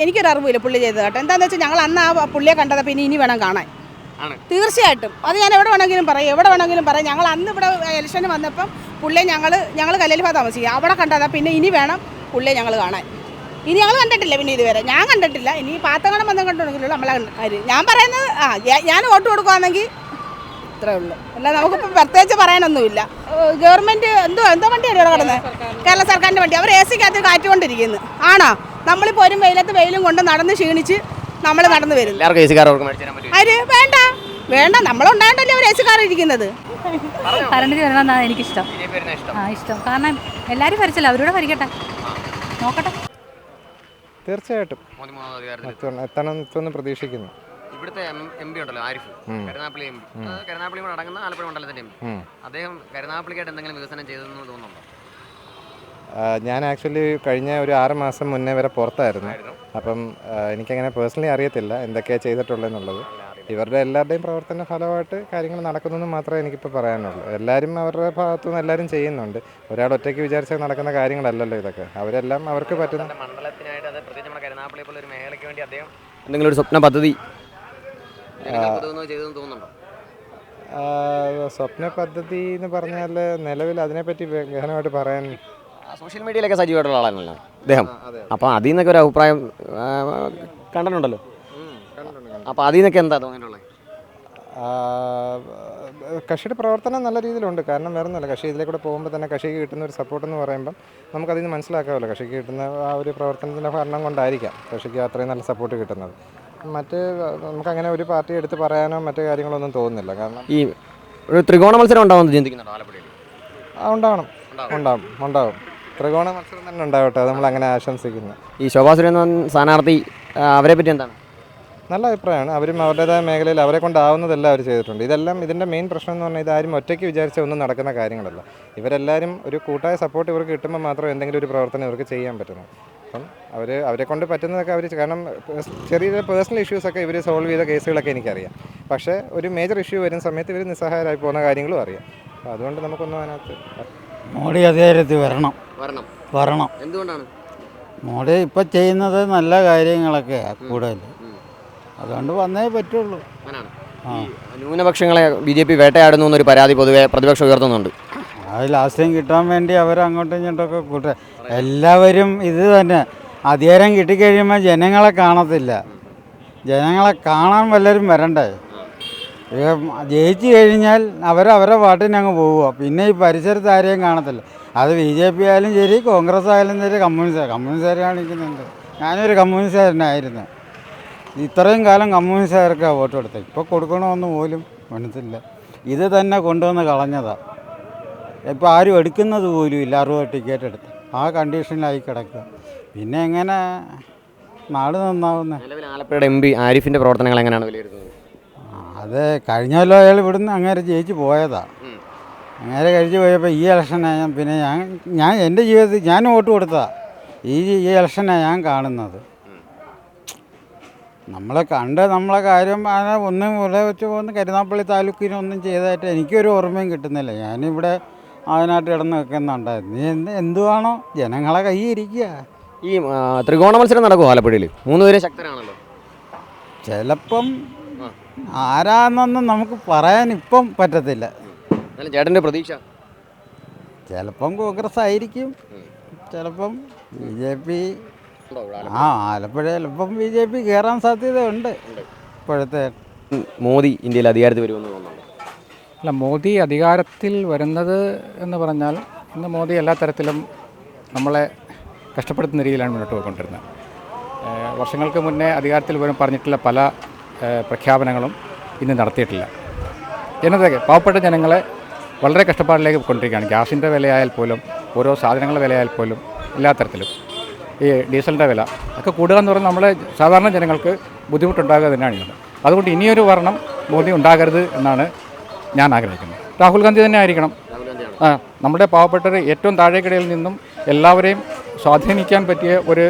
എനിക്കൊരു അറിവില്ല പുള്ളി ചെയ്തത് കേട്ടോ. എന്താണെന്ന് വെച്ചാൽ ഞങ്ങൾ അന്ന് ആ പുള്ളിയെ കണ്ടത്, പിന്നെ ഇനി വേണം കാണാൻ. തീർച്ചയായിട്ടും അത് ഞാൻ എവിടെ വേണമെങ്കിലും പറയും. ഞങ്ങൾ അന്ന് ഇവിടെ ഇലക്ഷന് വന്നപ്പം പുള്ളിയെ ഞങ്ങൾ കല്ലേലിഫ താമസിക്കുക അവിടെ കണ്ടതാ. പിന്നെ ഇനി വേണം പുള്ളിയെ ഞങ്ങൾ കാണാൻ. ഇനി ഞങ്ങൾ കണ്ടിട്ടില്ല, പിന്നെ ഇതുവരെ ഞാൻ കണ്ടിട്ടില്ല. ഇനി പാത്തങ്ങണം വന്ന് കണ്ടിട്ടുണ്ടെങ്കിലുള്ള നമ്മളെ ഞാൻ പറയുന്നത് ഞാൻ വോട്ട് കൊടുക്കുകയാണെങ്കിൽ ഇത്രേ ഉള്ളൂ. അല്ല നമുക്കിപ്പോൾ പ്രത്യേകിച്ച് പറയാനൊന്നുമില്ല. ഗവൺമെൻറ് എന്തോ വണ്ടിയാണ് ഇവിടെ കിടന്നത്, കേരള സർക്കാരിൻ്റെ വണ്ടി. അവർ AC ക്കകത്ത് കാറ്റുകൊണ്ടിരിക്കുന്നു. ആണോ? നമ്മളിപ്പോൾ ഒരു വെയിലും കൊണ്ട് നടന്ന് ക്ഷീണിച്ച് നമ്മൾ നടന്നു വരുന്നു. വേണ്ട നമ്മളുണ്ടായിട്ടല്ലേ അവർ AC കാർ ഇരിക്കുന്നത്. ഭരണത്തിൽ വരണമെന്നാണ് എനിക്കിഷ്ടം. ഇഷ്ടം കാരണം എല്ലാവരും ഭരിച്ചല്ലോ, അവരോട് ഭരിക്കട്ടെ, നോക്കട്ടെ. തീർച്ചയായിട്ടും എത്തണമെന്ന് പ്രതീക്ഷിക്കുന്നു. ഇവിടുത്തെ MP ഉണ്ടല്ലോ, ആരിഫ്, കരുനാഗപ്പള്ളി MP, കരുനാഗപ്പള്ളി അടങ്ങുന്ന ആലപ്പുഴ മണ്ഡലത്തിന്റെ MP, അദ്ദേഹം കരുനാഗപ്പള്ളിക്കായിട്ട് എന്തെങ്കിലും വികസനം ചെയ്തെന്ന് തോന്നുന്നുണ്ടോ? ഞാൻ ആക്ച്വലി കഴിഞ്ഞ ഒരു 6 മാസം മുന്നേ വരെ പുറത്തായിരുന്നു. അപ്പം എനിക്കങ്ങനെ പേഴ്സണലി അറിയത്തില്ല എന്തൊക്കെയാണ് ചെയ്തിട്ടുള്ളതെന്നുള്ളത്. ഇവരുടെ എല്ലാവരുടെയും പ്രവർത്തന ഫലമായിട്ട് കാര്യങ്ങൾ നടക്കുന്നതെന്ന് മാത്രമേ എനിക്കിപ്പോൾ പറയാനുള്ളൂ. എല്ലാവരും അവരുടെ ഭാഗത്തുനിന്ന് എല്ലാവരും ചെയ്യുന്നുണ്ട്. ഒരാൾ ഒറ്റയ്ക്ക് വിചാരിച്ചാൽ നടക്കുന്ന കാര്യങ്ങളല്ലല്ലോ ഇതൊക്കെ. അവരെല്ലാം അവർക്ക് പറ്റുന്ന മണ്ഡലത്തിനായിട്ട്, അത് പ്രത്യേകിച്ച് നമ്മുടെ കരുനാഗപ്പള്ളി പോലെ ഒരു മേഖലയ്ക്ക് വേണ്ടി അദ്ദേഹം എന്തെങ്കിലും ഒരു സ്വപ്ന പദ്ധതി ചെയ്തെന്ന് തോന്നുന്നുണ്ടോ? സ്വപ്ന പദ്ധതി എന്ന് പറഞ്ഞാൽ നിലവിൽ അതിനെപ്പറ്റി ഗഹനമായിട്ട് പറയാൻ, സോഷ്യൽ മീഡിയയിലൊക്കെ സജീവമായിട്ടുള്ള ആളാണല്ലോ അദ്ദേഹം. അപ്പോൾ അതിൽ നിന്നൊക്കെ ഒരു അഭിപ്രായം കണ്ടിട്ടുണ്ടല്ലോ. അപ്പോൾ അതിൽ നിന്നൊക്കെ എന്താ തോന്നിയിട്ടുള്ളത്? കക്ഷിയുടെ പ്രവർത്തനം നല്ല രീതിയിലുണ്ട്. കാരണം വേറെ ഒന്നുമല്ല, കക്ഷി ഇതിലേക്കൂടെ പോകുമ്പോൾ തന്നെ കക്ഷിക്ക് കിട്ടുന്ന ഒരു സപ്പോർട്ട് എന്ന് പറയുമ്പം നമുക്കതിൽ നിന്ന് മനസ്സിലാക്കാമല്ലോ. കക്ഷിക്ക് കിട്ടുന്ന ആ ഒരു പ്രവർത്തനത്തിൻ്റെ ഭരണം കൊണ്ടായിരിക്കാം കക്ഷിക്ക് അത്രയും നല്ല സപ്പോർട്ട് കിട്ടുന്നത്. മറ്റ് നമുക്കങ്ങനെ ഒരു പാർട്ടി എടുത്ത് പറയാനോ മറ്റു കാര്യങ്ങളൊന്നും തോന്നുന്നില്ല. കാരണം ഈ ഒരു ത്രികോണ മത്സരം ഉണ്ടാവുമെന്ന് ചിന്തിക്കുന്നുണ്ടോ ആലപ്പുഴയിൽ? ഉണ്ടാവും. ത്രികോണ മത്സരം തന്നെ ഉണ്ടാവട്ടെ, അത് നമ്മളങ്ങനെ ആശംസിക്കുന്നു. ഈ ശോഭാ സുരേന്ദ്രൻ സ്ഥാനാർത്ഥി, അവരെ പറ്റി എന്താണ്? നല്ല അഭിപ്രായമാണ്. അവരും അവരുടേതായ മേഖലയിൽ അവരെ കൊണ്ടാവുന്നതെല്ലാം അവർ ചെയ്തിട്ടുണ്ട്. ഇതെല്ലാം ഇതിൻ്റെ മെയിൻ പ്രശ്നം എന്ന് പറഞ്ഞാൽ ഇതാരും ഒറ്റയ്ക്ക് വിചാരിച്ച ഒന്നും നടക്കുന്ന കാര്യങ്ങളല്ല. ഇവരെല്ലാവരും ഒരു കൂട്ടായ സപ്പോർട്ട് ഇവർക്ക് കിട്ടുമ്പോൾ മാത്രമേ എന്തെങ്കിലും ഒരു പ്രവർത്തനം ഇവർക്ക് ചെയ്യാൻ പറ്റുന്നു. അപ്പം അവരെ കൊണ്ട് പറ്റുന്നതൊക്കെ അവർ, കാരണം ചെറിയ പേഴ്സണൽ ഇഷ്യൂസൊക്കെ ഇവർ സോൾവ് ചെയ്ത കേസുകളൊക്കെ എനിക്കറിയാം. പക്ഷേ ഒരു മേജർ ഇഷ്യൂ വരുന്ന സമയത്ത് ഇവർ നിസ്സഹായരായി പോകുന്ന കാര്യങ്ങളും അറിയാം. അപ്പോൾ അതുകൊണ്ട് നമുക്കൊന്നും അതിനകത്ത് മോഡി അധികാരത്തിൽ വരണം. എന്തുകൊണ്ടാണ്? മോഡി ഇപ്പം ചെയ്യുന്നത് നല്ല കാര്യങ്ങളൊക്കെ കൂടുതൽ, അതുകൊണ്ട് വന്നേ പറ്റുള്ളൂ. ന്യൂനപക്ഷങ്ങളെ BJP വേട്ടയാടുന്നു എന്നൊരു പരാതി പൊതുവെ പ്രതിപക്ഷം ഉയർത്തുന്നുണ്ട്. അത് ലാസ്റ്റ് ടൈം വേണ്ടി അവർ അങ്ങോട്ടും ഇങ്ങോട്ടൊക്കെ കൂട്ടുക. എല്ലാവരും ഇത് തന്നെ, അധികാരം കിട്ടിക്കഴിയുമ്പോൾ ജനങ്ങളെ കാണത്തില്ല. ജനങ്ങളെ കാണാൻ വല്ലവരും വരണ്ടേ? ജയിച്ചു കഴിഞ്ഞാൽ അവരവരുടെ പാട്ടിനങ്ങ് പോവുക. പിന്നെ ഈ പരിസരത്ത് ആരെയും കാണത്തില്ല. അത് BJP ആയാലും ശരി, കോൺഗ്രസ് ആയാലും ശരി, കമ്മ്യൂണിസ്റ്റുകാർ കാണിക്കുന്നുണ്ട്. ഞാനൊരു കമ്മ്യൂണിസ്റ്റുകാരനായിരുന്നു. ഇത്രയും കാലം കമ്മ്യൂണിസ്റ്റുകാർക്കാണ് വോട്ട് കൊടുത്തത്. ഇപ്പോൾ കൊടുക്കണമെന്ന് പോലും മനസ്സില്ല. ഇത് തന്നെ കൊണ്ടുവന്ന് കളഞ്ഞതാണ്. ഇപ്പോൾ ആരും എടുക്കുന്നത് പോലും ഇല്ല. 60 ടിക്കറ്റ് എടുത്ത് ആ കണ്ടീഷനിലായി കിടക്കുക. പിന്നെ എങ്ങനെ നാട് നന്നാവുന്നത്? ആലപ്പുഴയുടെ MP ആരിഫിൻ്റെ പ്രവർത്തനങ്ങൾ എങ്ങനെയാണ് വിലയിരുത്തുന്നത്? അത് കഴിഞ്ഞ കൊല്ലം അയാൾ ഇവിടുന്ന് അങ്ങേരെ ജയിച്ച് പോയതാണ്. അങ്ങേരെ കഴിച്ച് പോയപ്പോൾ ഈ ഇലക്ഷനാണ് പിന്നെ ഞാൻ എൻ്റെ ജീവിതത്തിൽ ഞാൻ വോട്ട് കൊടുത്തതാണ്. ഈ ഇലക്ഷനാണ് ഞാൻ കാണുന്നത്. നമ്മളെ കാര്യം ഒന്നും ഇവിടെ വെച്ച് പോകുന്ന കരുനാഗപ്പള്ളി താലൂക്കിനൊന്നും ചെയ്തതായിട്ട് എനിക്കൊരു ഓർമ്മയും കിട്ടുന്നില്ല. ഞാനിവിടെ അതിനായിട്ട് കിടന്ന് വെക്കുന്നുണ്ടായിരുന്നു. നീ എന്തുവാണോ ജനങ്ങളെ കയ്യിരിക്കുക. ഈ ത്രികോണ മത്സരം നടക്കുമോ ആലപ്പുഴയിൽ? 3 പേരും ശക്തരാണല്ലോ. ചിലപ്പം ആരാന്നൊന്നും നമുക്ക് പറയാൻ ഇപ്പം പറ്റത്തില്ല. ചേട്ടൻ്റെ പ്രതീക്ഷ? ചിലപ്പം കോൺഗ്രസ് ആയിരിക്കും, ചിലപ്പം BJP. ആലപ്പുഴ ചിലപ്പം BJP കയറാൻ സാധ്യതയുണ്ട്. ഇപ്പോഴത്തെ മോദി ഇന്ത്യയിൽ അധികാരത്തിൽ വരുമെന്ന് തോന്നുന്നുണ്ട്? അല്ല, മോദി അധികാരത്തിൽ വരുന്നത് എന്ന് പറഞ്ഞാൽ ഇന്ന് മോദി എല്ലാ തരത്തിലും നമ്മളെ കഷ്ടപ്പെടുത്തുന്ന രീതിയിലാണ് മുന്നോട്ട് പോയിക്കൊണ്ടിരുന്നത്. വർഷങ്ങൾക്ക് മുന്നേ അധികാരത്തിൽ വരും പറഞ്ഞിട്ടുള്ള പല പ്രഖ്യാപനങ്ങളും ഇന്ന് നടത്തിയിട്ടില്ല. ജനതയ്ക്ക്, പാവപ്പെട്ട ജനങ്ങളെ വളരെ കഷ്ടപ്പാടിലേക്ക് കൊണ്ടിരിക്കുകയാണ്. ഗ്യാസിൻ്റെ വിലയായാൽ പോലും, ഓരോ സാധനങ്ങളുടെ വിലയായാൽ പോലും, എല്ലാ തരത്തിലും ഈ ഡീസലിൻ്റെ വില ഒക്കെ കൂടുക എന്ന് പറഞ്ഞാൽ നമ്മളെ സാധാരണ ജനങ്ങൾക്ക് ബുദ്ധിമുട്ടുണ്ടാകുക തന്നെയാണ് ചെയ്യുന്നത്. അതുകൊണ്ട് ഇനിയൊരു ഭരണം മോദി ഉണ്ടാകരുത് എന്നാണ് ഞാൻ ആഗ്രഹിക്കുന്നത്. രാഹുൽ ഗാന്ധി തന്നെ ആയിരിക്കണം. നമ്മുടെ പാവപ്പെട്ടവർ ഏറ്റവും താഴേക്കിടയിൽ നിന്നും എല്ലാവരെയും സ്വാധീനിക്കാൻ പറ്റിയ ഒരു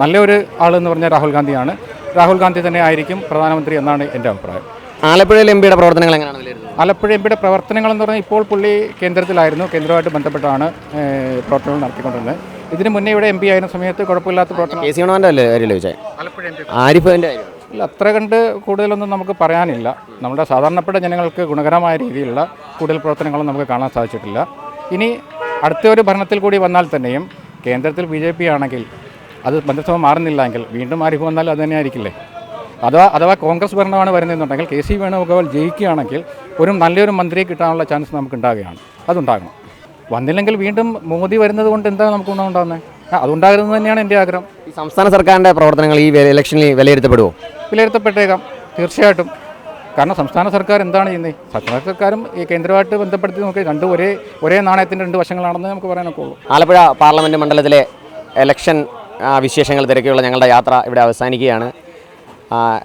നല്ലൊരു ആളെന്ന് പറഞ്ഞാൽ രാഹുൽ ഗാന്ധിയാണ്. രാഹുൽ ഗാന്ധി തന്നെ ആയിരിക്കും പ്രധാനമന്ത്രി എന്നാണ് എൻ്റെ അഭിപ്രായം. ആലപ്പുഴയിൽ MP-യുടെ പ്രവർത്തനങ്ങൾ എങ്ങനെയാണ് വിലയിരുത്തുന്നത്? ആലപ്പുഴ MP-യുടെ പ്രവർത്തനങ്ങൾ എന്ന് പറഞ്ഞാൽ ഇപ്പോൾ പുള്ളി കേന്ദ്രത്തിലായിരുന്നു. കേന്ദ്രവുമായിട്ട് ബന്ധപ്പെട്ടാണ് പ്രവർത്തനങ്ങൾ നടത്തിക്കൊണ്ടിരുന്നത്. ഇതിന് മുന്നേ ഇവിടെ MP ആയിരുന്ന സമയത്ത് കുഴപ്പമില്ലാത്ത പ്രവർത്തനം. ഇല്ല, അത്ര കണ്ട് കൂടുതലൊന്നും നമുക്ക് പറയാനില്ല. നമ്മുടെ സാധാരണപ്പെട്ട ജനങ്ങൾക്ക് ഗുണകരമായ രീതിയിലുള്ള കൂടുതൽ പ്രവർത്തനങ്ങളും നമുക്ക് കാണാൻ സാധിച്ചിട്ടില്ല. ഇനി അടുത്ത ഒരു ഭരണത്തിൽ കൂടി വന്നാൽ തന്നെയും കേന്ദ്രത്തിൽ BJP ആണെങ്കിൽ അത് മന്ത്രിസഭ മാറുന്നില്ലെങ്കിൽ വീണ്ടും മാറി വന്നാൽ അത് തന്നെ ആയിരിക്കില്ലേ. അഥവാ കോൺഗ്രസ് ഭരണമാണ് വരുന്നതെന്നുണ്ടെങ്കിൽ കെ സി വേണുഗോപാൽ ജയിക്കുകയാണെങ്കിൽ ഒരു നല്ലൊരു മന്ത്രിയെ കിട്ടാനുള്ള ചാൻസ് നമുക്ക് ഉണ്ടാകുകയാണ്. അതുണ്ടാകണം. വന്നില്ലെങ്കിൽ വീണ്ടും മോദി വരുന്നത് കൊണ്ട് എന്താണ് നമുക്ക് ഗുണമുണ്ടാകുന്നത്? അതുണ്ടാകുന്നത് തന്നെയാണ് എൻ്റെ ആഗ്രഹം. ഈ സംസ്ഥാന സർക്കാരിൻ്റെ പ്രവർത്തനങ്ങൾ ഈ ഇലക്ഷനിൽ വിലയിരുത്തപ്പെടുമോ? വിലയിരുത്തപ്പെട്ടേക്കാം, തീർച്ചയായിട്ടും. കാരണം സംസ്ഥാന സർക്കാർ എന്താണ് ചെയ്യുന്നത്? സംസ്ഥാന സർക്കാരും ഈ കേന്ദ്രമായിട്ട് ബന്ധപ്പെടുത്തി നോക്കി രണ്ടും ഒരേ നാണയത്തിൻ്റെ രണ്ട് വശങ്ങളാണെന്ന് നമുക്ക് പറയാനൊക്കെ ഉള്ളൂ. ആലപ്പുഴ പാർലമെൻറ്റ് മണ്ഡലത്തിലെ ഇലക്ഷൻ വിശേഷങ്ങൾ തിരക്കിയുള്ള ഞങ്ങളുടെ യാത്ര ഇവിടെ അവസാനിക്കുകയാണ്.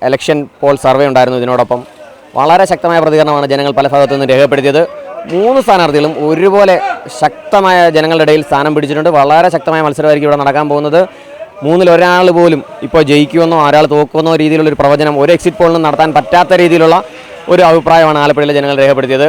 ഇലക്ഷൻ പോൾ സർവേ ഉണ്ടായിരുന്നു. ഇതിനോടൊപ്പം വളരെ ശക്തമായ പ്രതികരണമാണ് ജനങ്ങൾ പല ഭാഗത്തു നിന്ന് രേഖപ്പെടുത്തിയത്. 3 സ്ഥാനാർത്ഥികളും ഒരുപോലെ ശക്തമായ ജനങ്ങളുടെ ഇടയിൽ സ്ഥാനം പിടിച്ചിട്ടുണ്ട്. വളരെ ശക്തമായ മത്സരമായിരിക്കും ഇവിടെ നടക്കാൻ പോകുന്നത്. 3-ൽ ഒരാൾ പോലും ഇപ്പോൾ ജയിക്കുമെന്നോ ഒരാൾ തോക്കുമെന്നോ രീതിയിലുള്ളൊരു പ്രവചനം ഒരു എക്സിറ്റ് പോളിനും നടത്താൻ പറ്റാത്ത രീതിയിലുള്ള ഒരു അഭിപ്രായമാണ് ആലപ്പുഴയിലെ ജനങ്ങൾ രേഖപ്പെടുത്തിയത്.